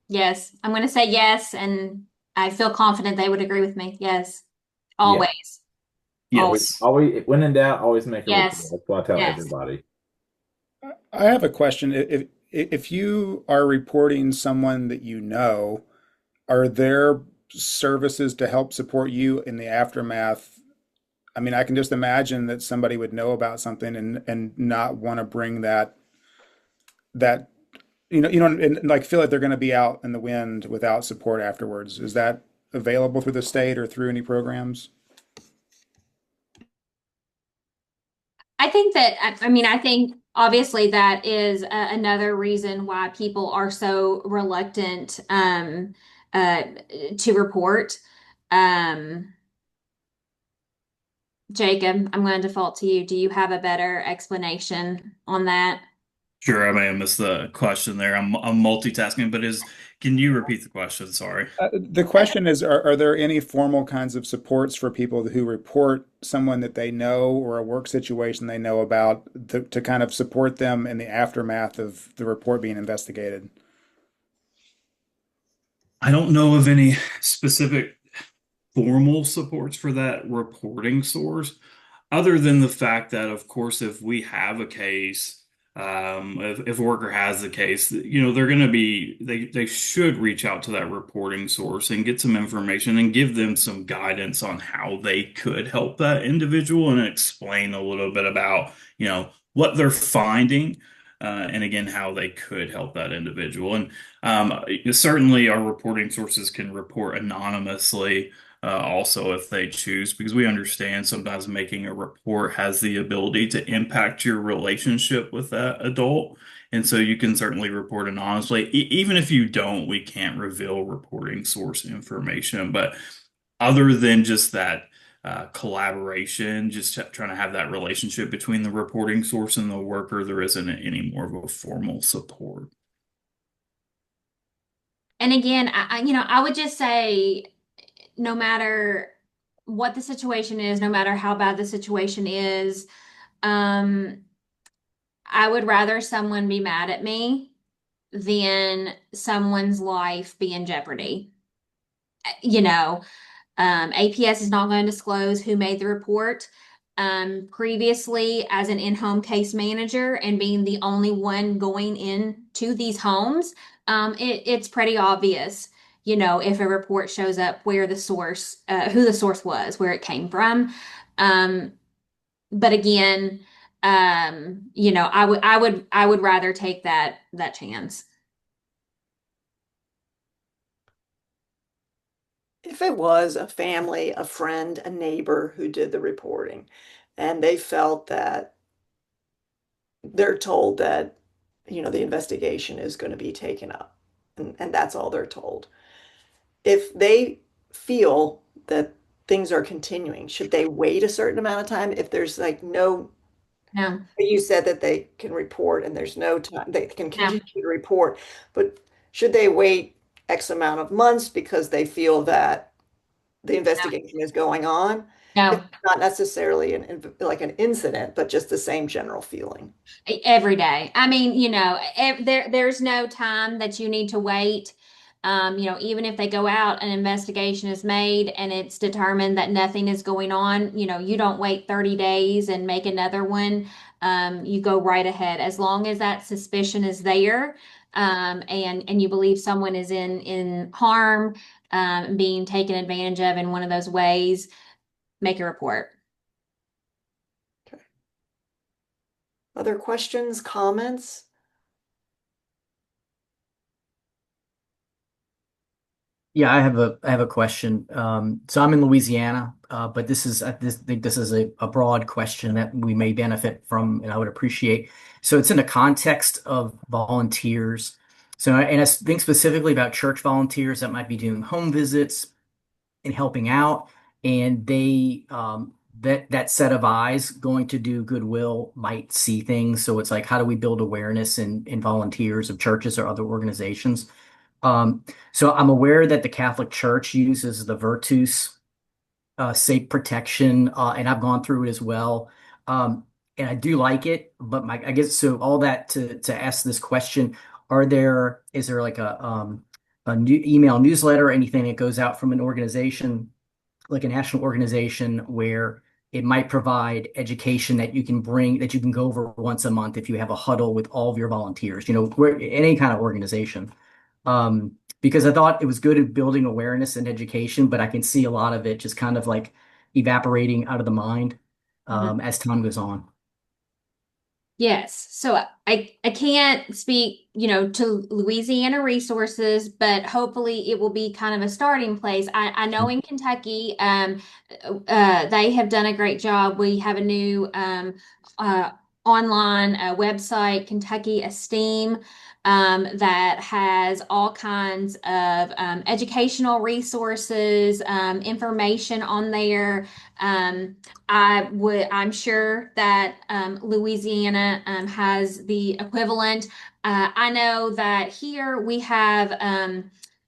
Yes. I'm going to say yes, and I feel confident they would agree with me. Yes. Yeah. Always. Yeah, we Yes. always, when in doubt, always make a report. Yes. That's what I tell Yes. everybody. I have a question. If you are reporting someone that you know, are there services to help support you in the aftermath? I mean, I can just imagine that somebody would know about something and not want to bring that and like feel like they're going to be out in the wind without support afterwards. Is that available through the state or through any programs? I think that, I mean, I think obviously that is another reason why people are so reluctant uh, to report. Um, Jacob, I'm going to default to you. Do you have a better explanation on that? Sure, I may have missed the question there. I'm multitasking, but can you repeat the question? Sorry. The question is, are there any formal kinds of supports for people who report someone that they know or a work situation they know about to kind of support them in the aftermath of the report being investigated? I don't know of any specific formal supports for that reporting source, other than the fact that, of course, if we have a case, if a worker has the case, they're going to they should reach out to that reporting source and get some information and give them some guidance on how they could help that individual and explain a little bit about, what they're finding. And again, how they could help that individual. And certainly, our reporting sources can report anonymously, also if they choose, because we understand sometimes making a report has the ability to impact your relationship with that adult. And so you can certainly report anonymously. Even if you don't, we can't reveal reporting source information. But other than just that collaboration, just trying to have that relationship between the reporting source and the worker, there isn't any more of a formal support. And again, I would just say, no matter what the situation is, no matter how bad the situation is, um, I would rather someone be mad at me than someone's life be in jeopardy. You know, APS is not going to disclose who made the report. Previously, as an in-home case manager and being the only one going into these homes, it's pretty obvious, if a report shows up where the source, who the source was, where it came from. Um, but again, I would rather take that chance. If it was a family, a friend, a neighbor who did the reporting, and they felt that they're told that, the investigation is going to be taken up, and that's all they're told. If they feel that things are continuing? Should they wait a certain amount of time if there's like no, No, you said that they can report and there's no time, they can no, continue to report, but should they wait X amount of months because they feel that the investigation is going on? It's no. not necessarily like an incident, but just the same general feeling. Every day. I mean, there's no time that you need to wait. Even if they go out, an investigation is made and it's determined that nothing is going on, you don't wait 30 days and make another one. You go right ahead. As long as that suspicion is there, and you believe someone is in harm, being taken advantage of in one of those ways, make a report. Okay. Other questions, comments? Yeah, I have a question. So I'm in Louisiana, but I think this is a broad question that we may benefit from, and I would appreciate. So it's in the context of volunteers. And I think specifically about church volunteers that might be doing home visits and helping out, and that set of eyes going to do goodwill might see things. So it's like, how do we build awareness in volunteers of churches or other organizations? Um, so I'm aware that the Catholic Church uses the Virtus safe protection, and I've gone through it as well. Um, and I do like it, but I guess so. All that to ask this question: is there like a new email newsletter or anything that goes out from an organization, like a national organization, where it might provide education that you can go over once a month if you have a huddle with all of your volunteers, any kind of organization. Because I thought it was good at building awareness and education, but I can see a lot of it just kind of like evaporating out of the mind as time goes on. Yes. So I can't speak, to Louisiana resources, but hopefully it will be kind of a starting place. I know in Kentucky, they have done a great job. We have a new uh, online website, Kentucky Esteem, that has all kinds of educational resources, information on there. I'm sure that Louisiana has the equivalent. I know that here we have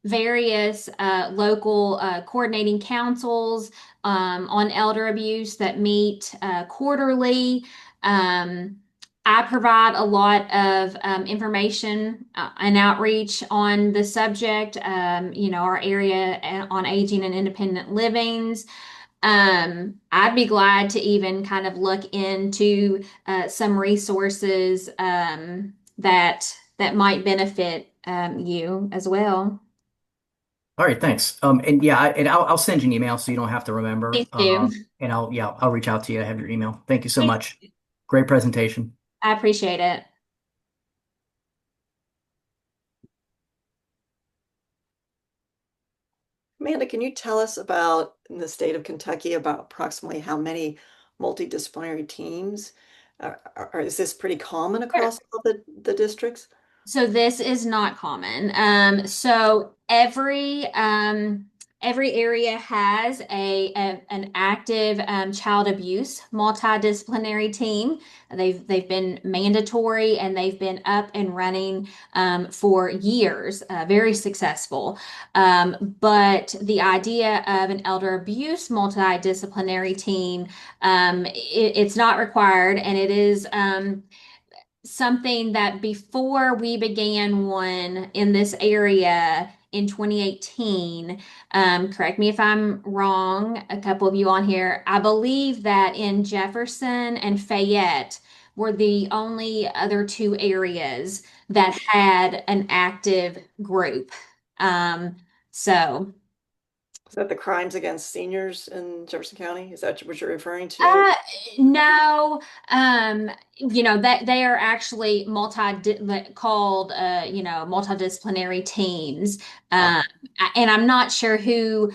various local coordinating councils on elder abuse that meet quarterly. Um, I provide a lot of information and outreach on the subject, our area on aging and independent livings. I'd be glad to even kind of look into some resources that might benefit you as well. All right, thanks. And yeah, I'll send you an email so you don't have to remember. Please do. And I'll reach out to you. I have your email. Thank you so Please. much. Great presentation. I appreciate it. Amanda, can you tell us about, in the state of Kentucky, about approximately how many multidisciplinary teams? Is this pretty common Sure. across all the districts? So this is not common. So every area has an active child abuse multidisciplinary team. They've been mandatory and they've been up and running for years, very successful. But the idea of an elder abuse multidisciplinary team, it's not required, and it is. Something that before we began one in this area in 2018, correct me if I'm wrong, a couple of you on here, I believe that in Jefferson and Fayette were the only other two areas that had an active group. So. Is that the crimes against seniors in Jefferson County? Is that what you're referring to? Uh, no, that they are actually called, multidisciplinary teams. Ah, Um, and I'm not sure who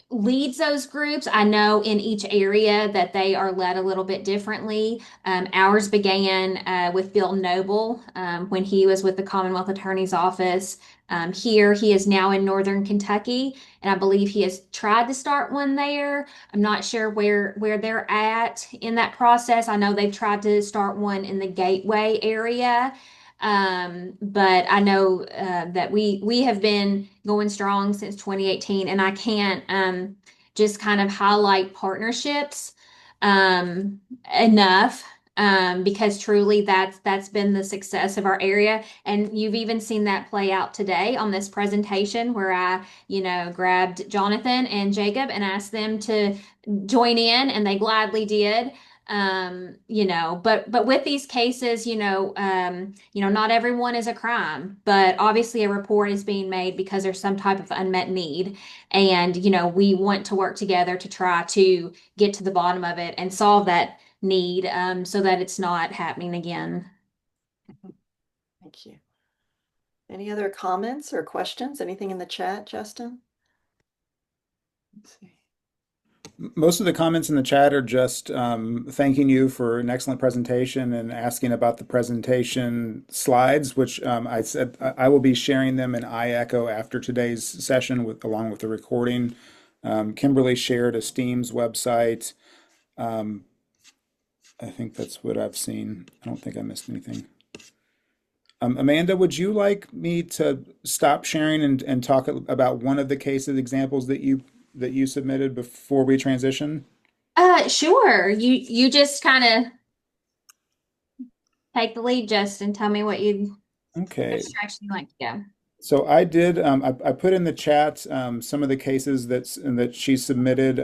leads those groups. I know in each area that they are led a little bit differently. Ours began with Bill Noble when he was with the Commonwealth Attorney's Office. Here, he is now in Northern Kentucky, and I believe he has tried to start one there. I'm not sure where they're at in that process. I know they've tried to start one in the Gateway area. But I know that we have been going strong since 2018, and I can't just kind of highlight partnerships enough because truly that's been the success of our area. And you've even seen that play out today on this presentation where I, grabbed Jonathan and Jacob and asked them to join in, and they gladly did. But with these cases, not everyone is a crime, but obviously a report is being made because there's some type of unmet need. And, we want to work together to try to get to the bottom of it and solve that need, so that it's not happening again. Thank you. Any other comments or questions? Anything in the chat, Justin? Let's see. Most of the comments in the chat are just thanking you for an excellent presentation and asking about the presentation slides, which I said I will be sharing them in iEcho after today's session along with the recording. Kimberly shared a Steam's website. I think that's what I've seen. I don't think I missed anything. Amanda, would you like me to stop sharing and talk about one of the cases examples that you submitted before we transition? Sure. You just kind of take the lead, Justin. Tell me what Okay. which direction you like to go. So I did. I put in the chat some of the cases that she submitted,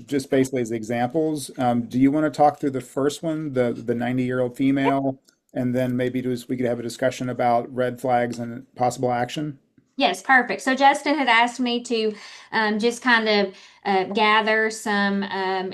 just basically as examples. Do you want to talk through the first one, the 90-year-old female, and then maybe we could have a discussion about red flags and possible action? Yes, perfect. So Justin had asked me to just kind of gather some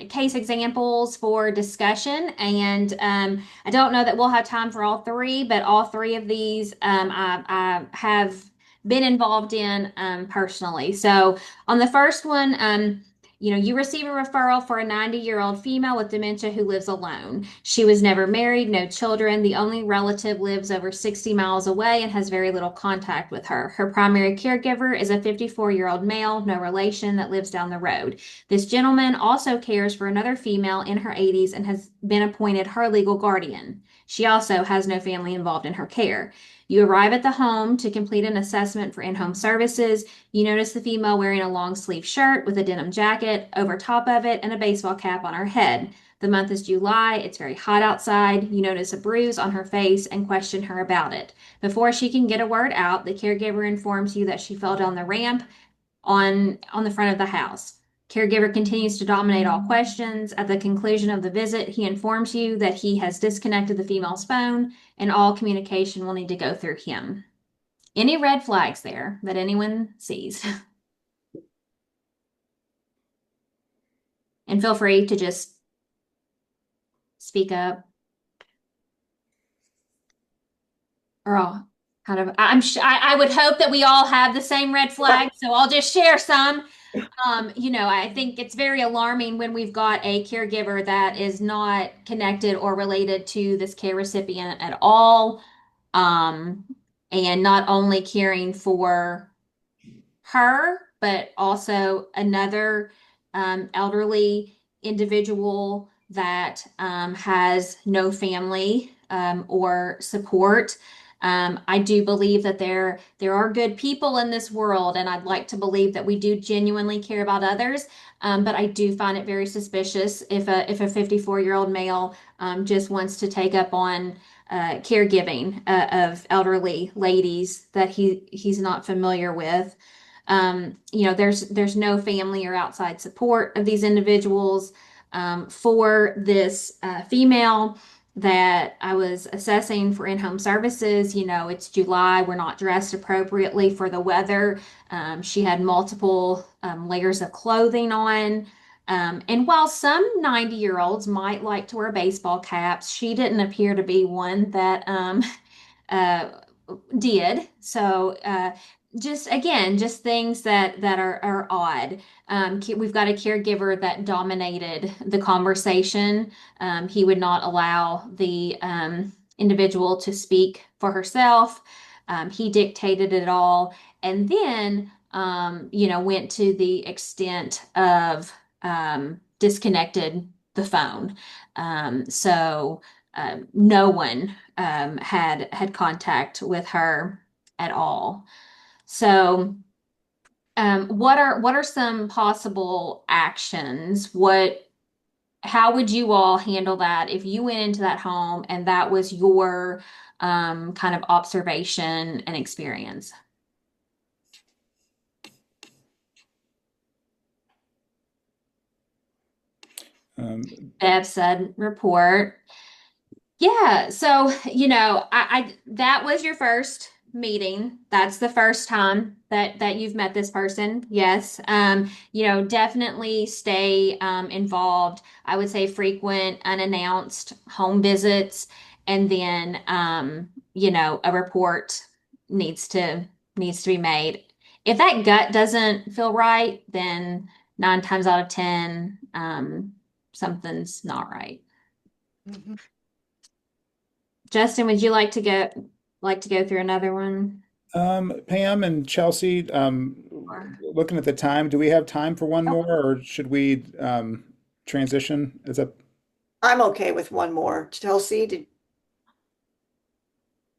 case examples for discussion, and I don't know that we'll have time for all three, but all three of these I have been involved in personally. So on the first one, you receive a referral for a 90-year-old female with dementia who lives alone. She was never married, no children. The only relative lives over 60 miles away and has very little contact with her. Her primary caregiver is a 54-year-old male, no relation, that lives down the road. This gentleman also cares for another female in her 80s and has been appointed her legal guardian. She also has no family involved in her care. You arrive at the home to complete an assessment for in-home services. You notice the female wearing a long sleeve shirt with a denim jacket over top of it and a baseball cap on her head. The month is July. It's very hot outside. You notice a bruise on her face and question her about it. Before she can get a word out, the caregiver informs you that she fell down the ramp on the front of the house. Caregiver continues to dominate all questions. At the conclusion of the visit, he informs you that he has disconnected the female's phone and all communication will need to go through him. Any red flags there that anyone sees? And feel free to just speak up. Or I'll kind of, I would hope that we all have the same red flag, so I'll just share some. I think it's very alarming when we've got a caregiver that is not connected or related to this care recipient at all. And not only caring for her, but also another elderly individual that has no family or support. I do believe that there are good people in this world, and I'd like to believe that we do genuinely care about others. But I do find it very suspicious if a 54-year-old male just wants to take up on caregiving of elderly ladies that he's not familiar with. There's no family or outside support of these individuals. For this female that I was assessing for in-home services, it's July. We're not dressed appropriately for the weather. She had multiple layers of clothing on. And while some 90-year-olds might like to wear baseball caps, she didn't appear to be one that uh, did. So, just again, just things that are odd. We've got a caregiver that dominated the conversation. He would not allow the individual to speak for herself. He dictated it all, and then went to the extent of disconnected the phone. No one had contact with her at all. So, what are some possible actions? How would you all handle that if you went into that home and that was your kind of observation and experience? Bev said report. Yeah, so I that was your first meeting. That's the first time that you've met this person. Yes. Definitely stay involved. I would say frequent unannounced home visits, and then a report needs to needs to be made. If that gut doesn't feel right, then 9 times out of 10, something's not right. Mhm. Justin, would you like to go through another one? Pam and Chelsea, Or looking at the time, do we have time for one oh, more, or should we transition? Is that I'm okay with one more. Chelsea,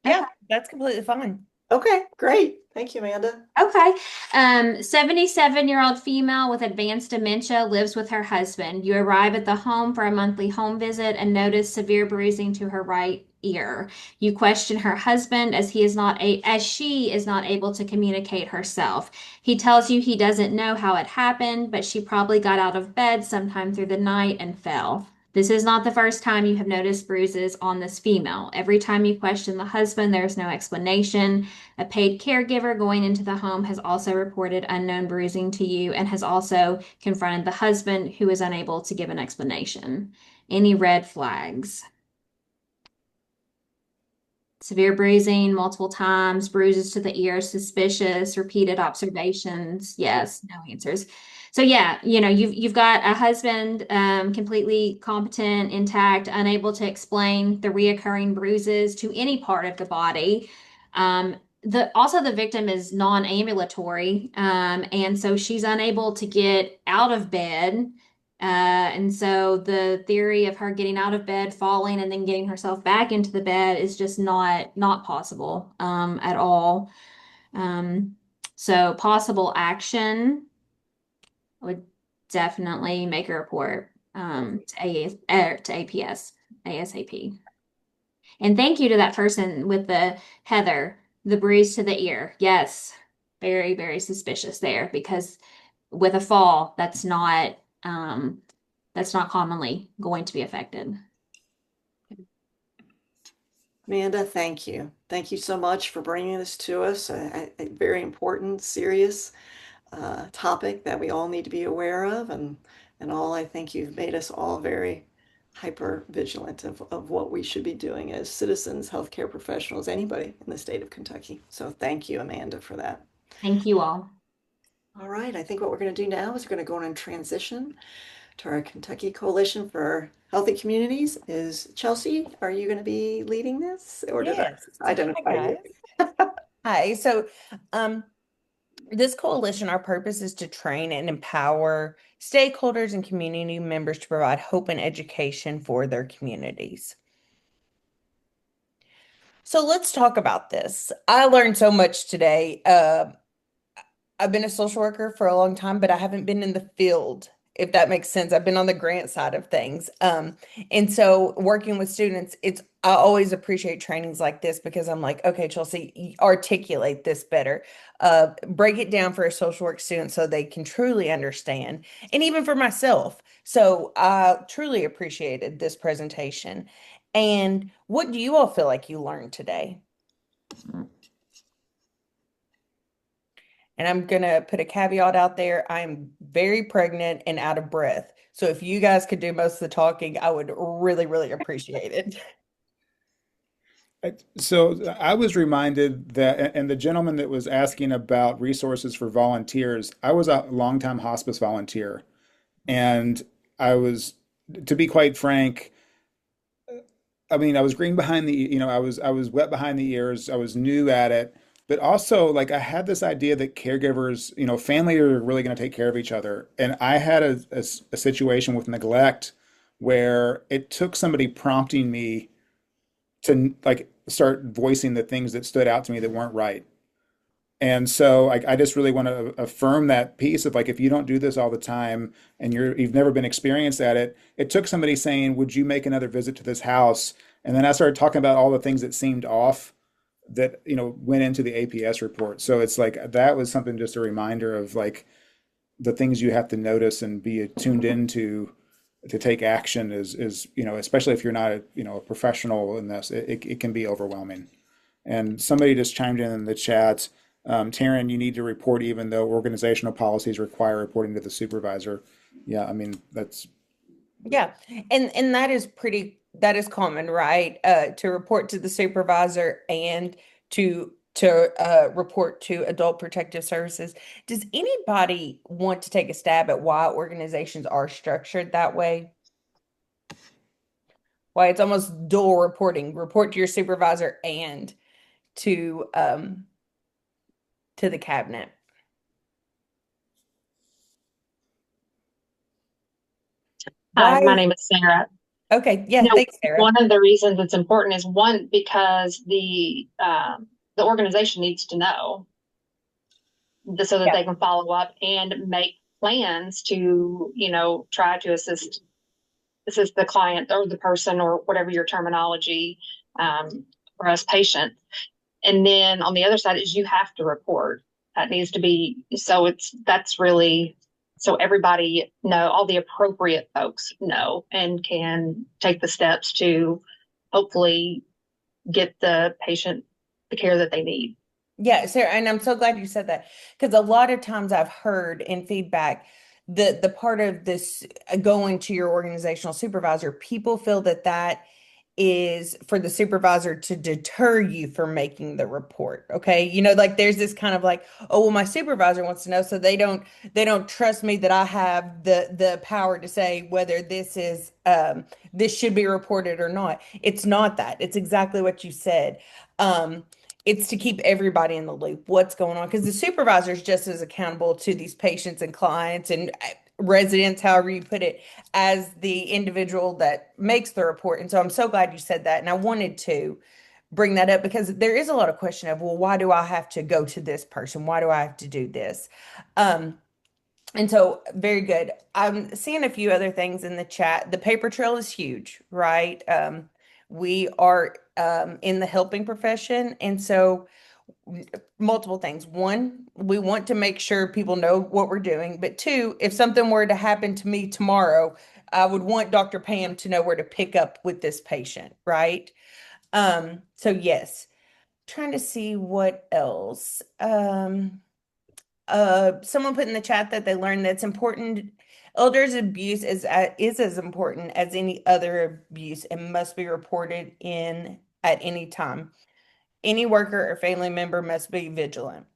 Yeah, that's completely fine. okay, great. Thank you, Amanda. okay. 77-year-old female with advanced dementia lives with her husband. You arrive at the home for a monthly home visit and notice severe bruising to her right ear. You question her husband as she is not able to communicate herself. He tells you he doesn't know how it happened, but she probably got out of bed sometime through the night and fell. This is not the first time you have noticed bruises on this female. Every time you question the husband, there is no explanation. A paid caregiver going into the home has also reported unknown bruising to you and has also confronted the husband, who is unable to give an explanation. Any red flags? Severe bruising multiple times, bruises to the ear, suspicious, repeated observations. Yes, no answers. So yeah, you've got a husband completely competent, intact, unable to explain the reoccurring bruises to any part of the body. The victim is non-ambulatory, and so she's unable to get out of bed. And so the theory of her getting out of bed, falling, and then getting herself back into the bed is just not possible at all. Um, so possible action would definitely make a report to APS ASAP. And thank you to that person with the Heather, the bruise to the ear. Yes, very, very suspicious there because with a fall, that's not commonly going to be affected. Amanda, thank you. Thank you so much for bringing this to us. A very important, serious topic that we all need to be aware of, and all I think you've made us all very hyper vigilant of what we should be doing as citizens, healthcare professionals, anybody in the state of Kentucky. So thank you, Amanda, for that. Thank you all. All right, I think what we're going to do now is we're going to go on and transition to our Kentucky Coalition for Healthy Communities. Is Chelsea, are you going to be leading this, or did Yes. I Hi, identify you? guys. Hi. So, this coalition, our purpose is to train and empower stakeholders and community members to provide hope and education for their communities. So let's talk about this. I learned so much today. I've been a social worker for a long time, but I haven't been in the field, if that makes sense. I've been on the grant side of things. And so working with students, I always appreciate trainings like this because I'm like, okay, Chelsea, articulate this better. Break it down for a social work student so they can truly understand, and even for myself. So I truly appreciated this presentation. And what do you all feel like you learned today? And I'm going to put a caveat out there. I am very pregnant and out of breath. So if you guys could do most of the talking, I would really, really appreciate it. So I was reminded that, and the gentleman that was asking about resources for volunteers, I was a longtime hospice volunteer, and I was, to be quite frank, I mean, I was green behind the, I was wet behind the ears. I was new at it, but also like I had this idea that caregivers, family are really going to take care of each other. And I had a situation with neglect where it took somebody prompting me to like start voicing the things that stood out to me that weren't right. And so like I just really want to affirm that piece of like if you don't do this all the time and you've never been experienced at it, it took somebody saying, "Would you make another visit to this house?" And then I started talking about all the things that seemed off that, went into the APS report. So it's like that was something just a reminder of like the things you have to notice and be tuned into to take action is, especially if you're not a professional in this, it can be overwhelming. And somebody just chimed in the chat, Taryn, you need to report even though organizational policies require reporting to the supervisor. Yeah, I mean, Yeah. And that is common, right? To report to the supervisor and to report to Adult Protective Services. Does anybody want to take a stab at why organizations are structured that way? Why it's almost dual reporting, report to your supervisor and to to the cabinet. Hi, my Why? name is Sarah. Okay, yeah, You know, thanks, Sarah. one of the reasons it's important is one, because the organization needs to know so that Yeah. they can follow up and make plans to, try to assist the client or the person or whatever your terminology for us patients. And then on the other side is you have to report. That needs to be that's really so everybody know, all the appropriate folks know and can take the steps to hopefully get the patient the care that they need. Yeah, Sarah, and I'm so glad you said that because a lot of times I've heard in feedback the part of this going to your organizational supervisor, people feel that that is for the supervisor to deter you from making the report. Okay. Like there's this kind of like, oh, well, my supervisor wants to know, so they don't trust me that I have the power to say whether this should be reported or not. It's not that. It's exactly what you said. It's to keep everybody in the loop, what's going on, because the supervisor is just as accountable to these patients and clients and residents, however you put it, as the individual that makes the report. And so I'm so glad you said that. And I wanted to bring that up because there is a lot of question of, well, why do I have to go to this person? Why do I have to do this? Um, and so very good. I'm seeing a few other things in the chat. The paper trail is huge, right? We are in the helping profession. And so multiple things. One, we want to make sure people know what we're doing. But two, if something were to happen to me tomorrow, I would want Dr. Pam to know where to pick up with this patient, right? So yes, trying to see what else. Someone put in the chat that they learned that's important. Elders abuse is as important as any other abuse and must be reported in at any time. Any worker or family member must be vigilant.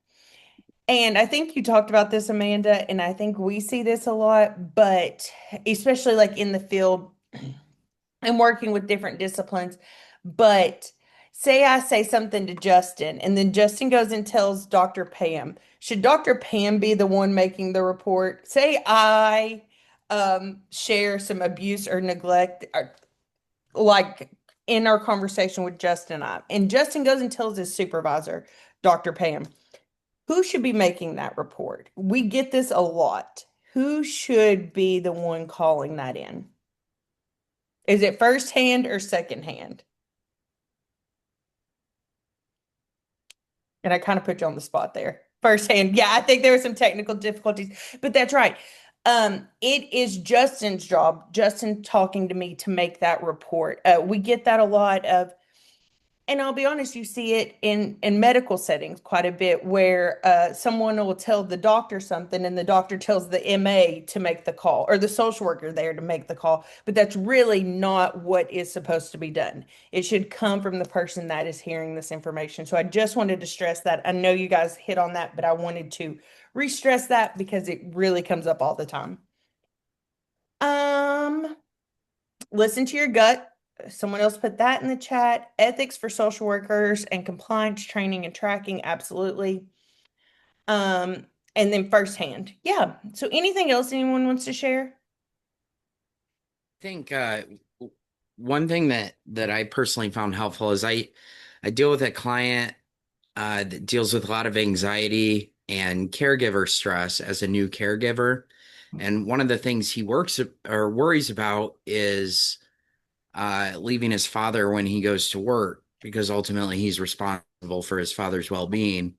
And I think you talked about this, Amanda, and I think we see this a lot, but especially like in the field and working with different disciplines. But say I say something to Justin, and then Justin goes and tells Dr. Pam. Should Dr. Pam be the one making the report? Say I share some abuse or neglect, like in our conversation with Justin and I, and Justin goes and tells his supervisor, Dr. Pam. Who should be making that report? We get this a lot. Who should be the one calling that in? Is it first hand or second hand? And I kind of put you on the spot there. First hand. Yeah, I think there were some technical difficulties, but that's right. It is Justin's job, Justin talking to me to make that report. We get that a lot of, And I'll be honest, you see it in medical settings quite a bit where someone will tell the doctor something and the doctor tells the MA to make the call or the social worker there to make the call, but that's really not what is supposed to be done. It should come from the person that is hearing this information. So I just wanted to stress that. I know you guys hit on that, but I wanted to re-stress that because it really comes up all the time. Um, Listen to your gut. Someone else put that in the chat. Ethics for social workers and compliance training and tracking, absolutely. Um, and then firsthand. Yeah. So anything else anyone wants to share? Think one thing that I personally found helpful is I deal with a client that deals with a lot of anxiety and caregiver stress as a new caregiver. And one of the things he works or worries about is leaving his father when he goes to work, because ultimately he's responsible for his father's well-being.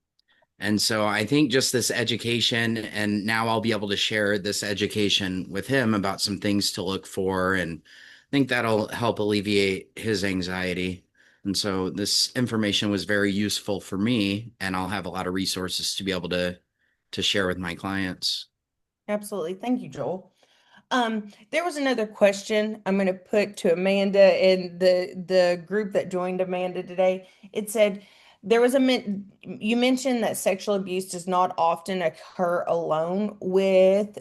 And so I think just this education, and now I'll be able to share this education with him about some things to look for, and I think that'll help alleviate his anxiety. And so this information was very useful for me, and I'll have a lot of resources to be able to share with my clients. Absolutely. Thank you, Joel. There was another question I'm going to put to Amanda and the group that joined Amanda today. It said there was you mentioned that sexual abuse does not often occur alone with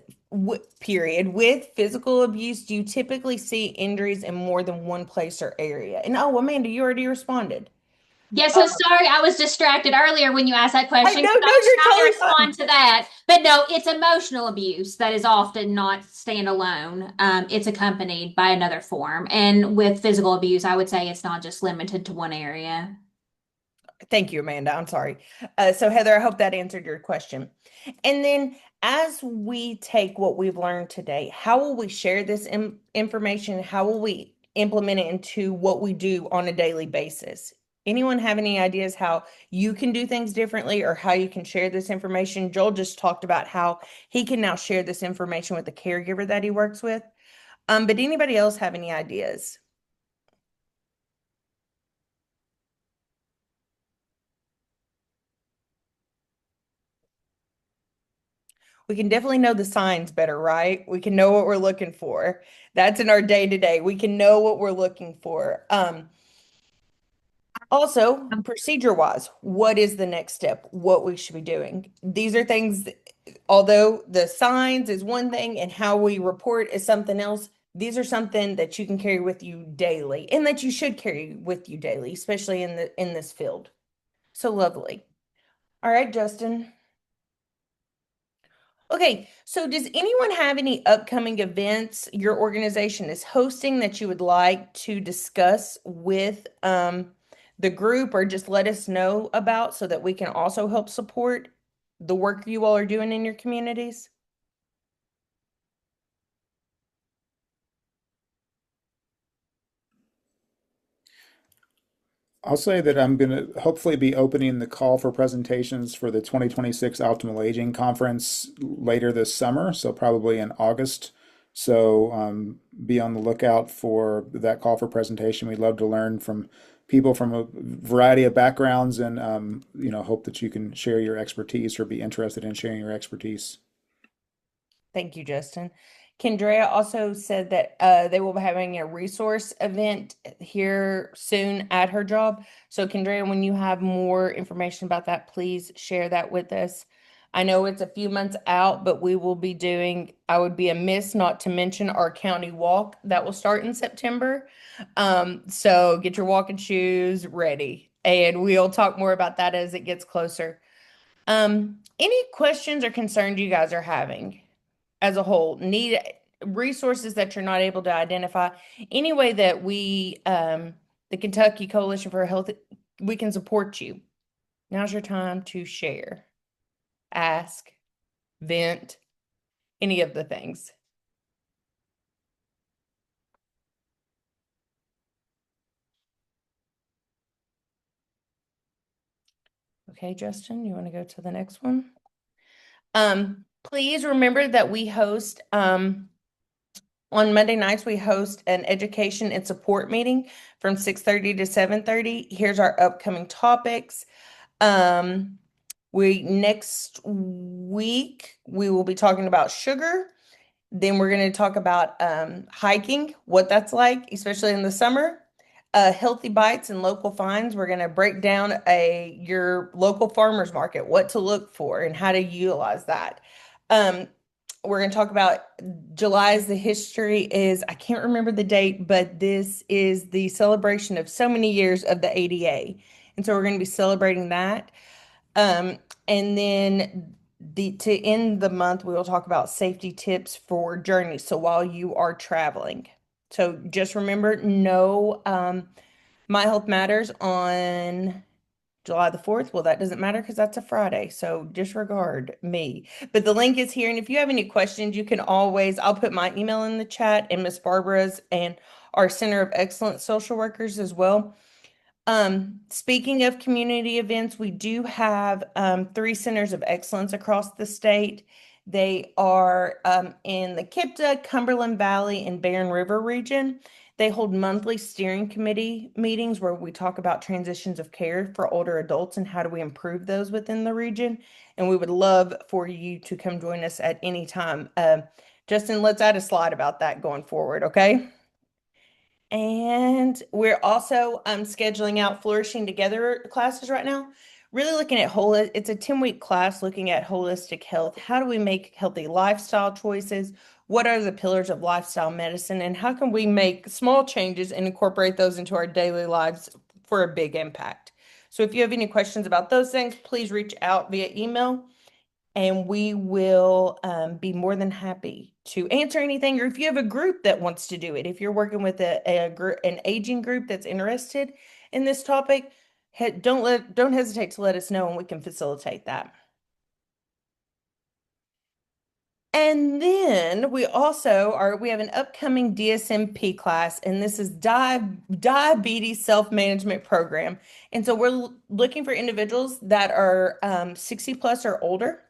period. With physical abuse, do you typically see injuries in more than one place or area? And oh, Amanda, you already responded. Yeah, so sorry, I was distracted earlier when you asked that I question no, because no, I was you're trying to totally respond fine. to that. But no, it's emotional abuse that is often not standalone. It's accompanied by another form. And with physical abuse, I would say it's not just limited to one area. Thank you, Amanda. I'm sorry. So Heather, I hope that answered your question. And then as we take what we've learned today, how will we share this information? How will we implement it into what we do on a daily basis? Anyone have any ideas how you can do things differently or how you can share this information? Joel just talked about how he can now share this information with the caregiver that he works with. But anybody else have any ideas? We can definitely know the signs better, right? We can know what we're looking for. That's in our day to day. We can know what we're looking for. Also, procedure wise, what is the next step? What we should be doing? These are things, although the signs is one thing and how we report is something else, these are something that you can carry with you daily and that you should carry with you daily, especially in this field. So lovely. All right, Justin. Okay, so does anyone have any upcoming events your organization is hosting that you would like to discuss with the group or just let us know about so that we can also help support the work you all are doing in your communities? I'll say that I'm going to hopefully be opening the call for presentations for the 2026 Optimal Aging Conference later this summer, so probably in August. So be on the lookout for that call for presentation. We'd love to learn from people from a variety of backgrounds and hope that you can share your expertise or be interested in sharing your expertise. Thank you, Justin. Kendra also said that they will be having a resource event here soon at her job. So, Kendra, when you have more information about that, please share that with us. I know it's a few months out, but we will be doing, I would be amiss not to mention our county walk that will start in September. So get your walking shoes ready, and we'll talk more about that as it gets closer. Any questions or concerns you guys are having as a whole? Need resources that you're not able to identify? Any way that we, the Kentucky Coalition for Health, we can support you? Now's your time to share, ask, vent, any of the things. Okay, Justin, you want to go to the next one? Please remember that we host On Monday nights, we host an education and support meeting from 6:30 to 7:30. Here's our upcoming topics. We next week we will be talking about sugar. Then we're going to talk about hiking, what that's like, especially in the summer. Healthy bites and local finds. We're going to break down your local farmers market, what to look for, and how to utilize that. We're going to talk about July's the history is, I can't remember the date, but this is the celebration of so many years of the ADA. And so we're going to be celebrating that. And then to end the month, we will talk about safety tips for journeys. So while you are traveling. So just remember, no My Health Matters on July the 4th. Well, that doesn't matter because that's a Friday. So disregard me. But the link is here. And if you have any questions, you can always, I'll put my email in the chat and Miss Barbara's and our Center of Excellence social workers as well. Speaking of community events, we do have 3 centers of excellence across the state. They are in the Kipta, Cumberland Valley, and Barren River region. They hold monthly steering committee meetings where we talk about transitions of care for older adults and how do we improve those within the region. And we would love for you to come join us at any time. Justin, let's add a slide about that going forward, okay? And we're also scheduling out Flourishing Together classes right now. Really looking at it's a 10-week class looking at holistic health. How do we make healthy lifestyle choices? What are the pillars of lifestyle medicine? And how can we make small changes and incorporate those into our daily lives for a big impact? So if you have any questions about those things, please reach out via email and we will be more than happy to answer anything. Or if you have a group that wants to do it, if you're working with an aging group that's interested in this topic, don't hesitate to let us know and we can facilitate that. And then we have an upcoming DSMP class, and this is diabetes self-management program. And so we're looking for individuals that are 60 plus or older.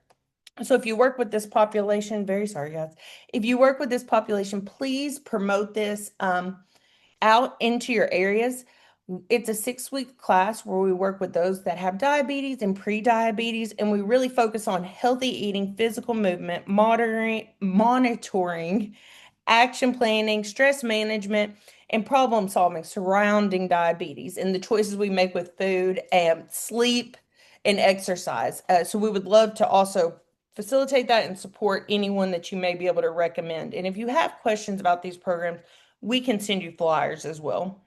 So if you work with this population, very sorry, guys. If you work with this population, please promote this out into your areas. It's a 6-week class where we work with those that have diabetes and pre-diabetes, and we really focus on healthy eating, physical movement, monitoring, action planning, stress management, and problem solving surrounding diabetes and the choices we make with food and sleep and exercise. So we would love to also facilitate that and support anyone that you may be able to recommend. And if you have questions about these programs, we can send you flyers as well.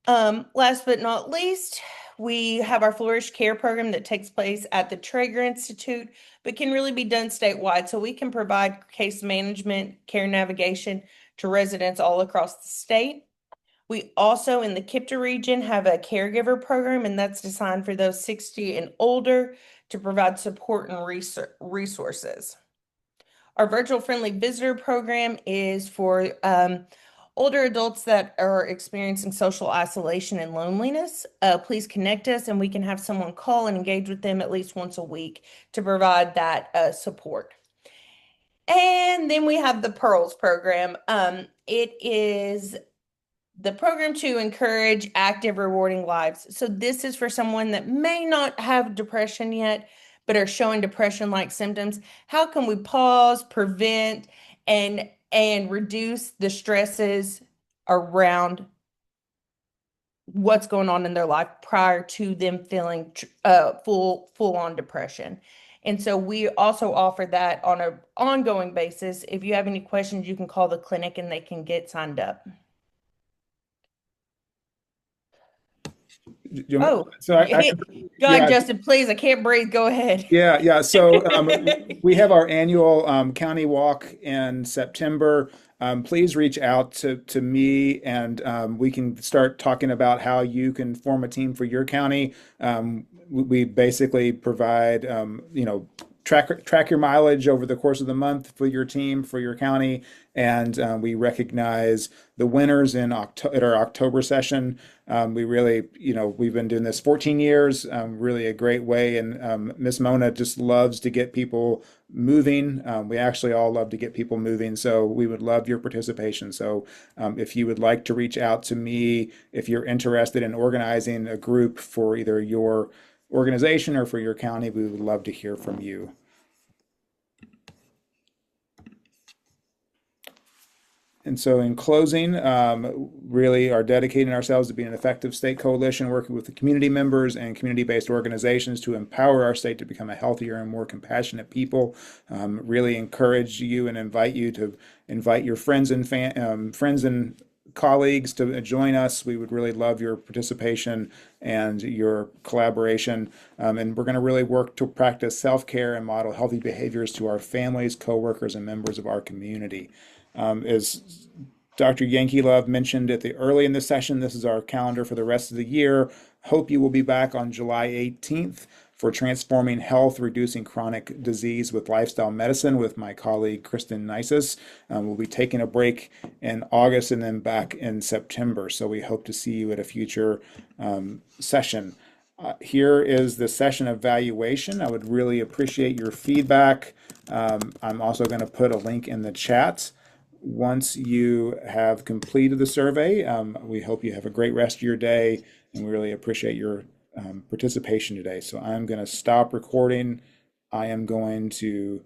Last but not least, we have our Flourish Care program that takes place at the Traeger Institute, but can really be done statewide. So we can provide case management, care navigation to residents all across the state. We also in the Kipta region have a caregiver program, and that's designed for those 60 and older to provide support and resources. Our virtual friendly visitor program is for older adults that are experiencing social isolation and loneliness. Please connect us and we can have someone call and engage with them at least once a week to provide that support. And then we have the Pearls program. It is the program to encourage active, rewarding lives. So this is for someone that may not have depression yet, but are showing depression-like symptoms. How can we pause, prevent, and reduce the stresses around what's going on in their life prior to them feeling full-on depression? And so we also offer that on an ongoing basis. If you have any questions, you can call the clinic and they can get signed up. Oh, So I, go yeah, ahead, Justin, please. I can't breathe. Go ahead. yeah. So we have our annual county walk in September. Please reach out to me and we can start talking about how you can form a team for your county. We basically provide, track your mileage over the course of the month for your team, for your county, and we recognize the winners in at our October session. We really, we've been doing this 14 years, really a great way, and Miss Mona just loves to get people moving. We actually all love to get people moving, so we would love your participation. So if you would like to reach out to me, if you're interested in organizing a group for either your organization or for your county, we would love to hear from you. And so in closing, really are dedicating ourselves to being an effective state coalition, working with the community members and community-based organizations to empower our state to become a healthier and more compassionate people. Really encourage you and invite you to invite your friends and friends and colleagues to join us. We would really love your participation and your collaboration. And we're going to really work to practice self-care and model healthy behaviors to our families, coworkers, and members of our community. As Dr. Yankee Love mentioned early in the session, this is our calendar for the rest of the year. Hope you will be back on July 18th for Transforming Health, Reducing Chronic Disease with Lifestyle Medicine with my colleague, Kristen Nisus. We'll be taking a break in August and then back in September. So we hope to see you at a future session. Here is the session evaluation. I would really appreciate your feedback. I'm also going to put a link in the chat. Once you have completed the survey, we hope you have a great rest of your day, and we really appreciate your participation today. So I'm going to stop recording. I am going to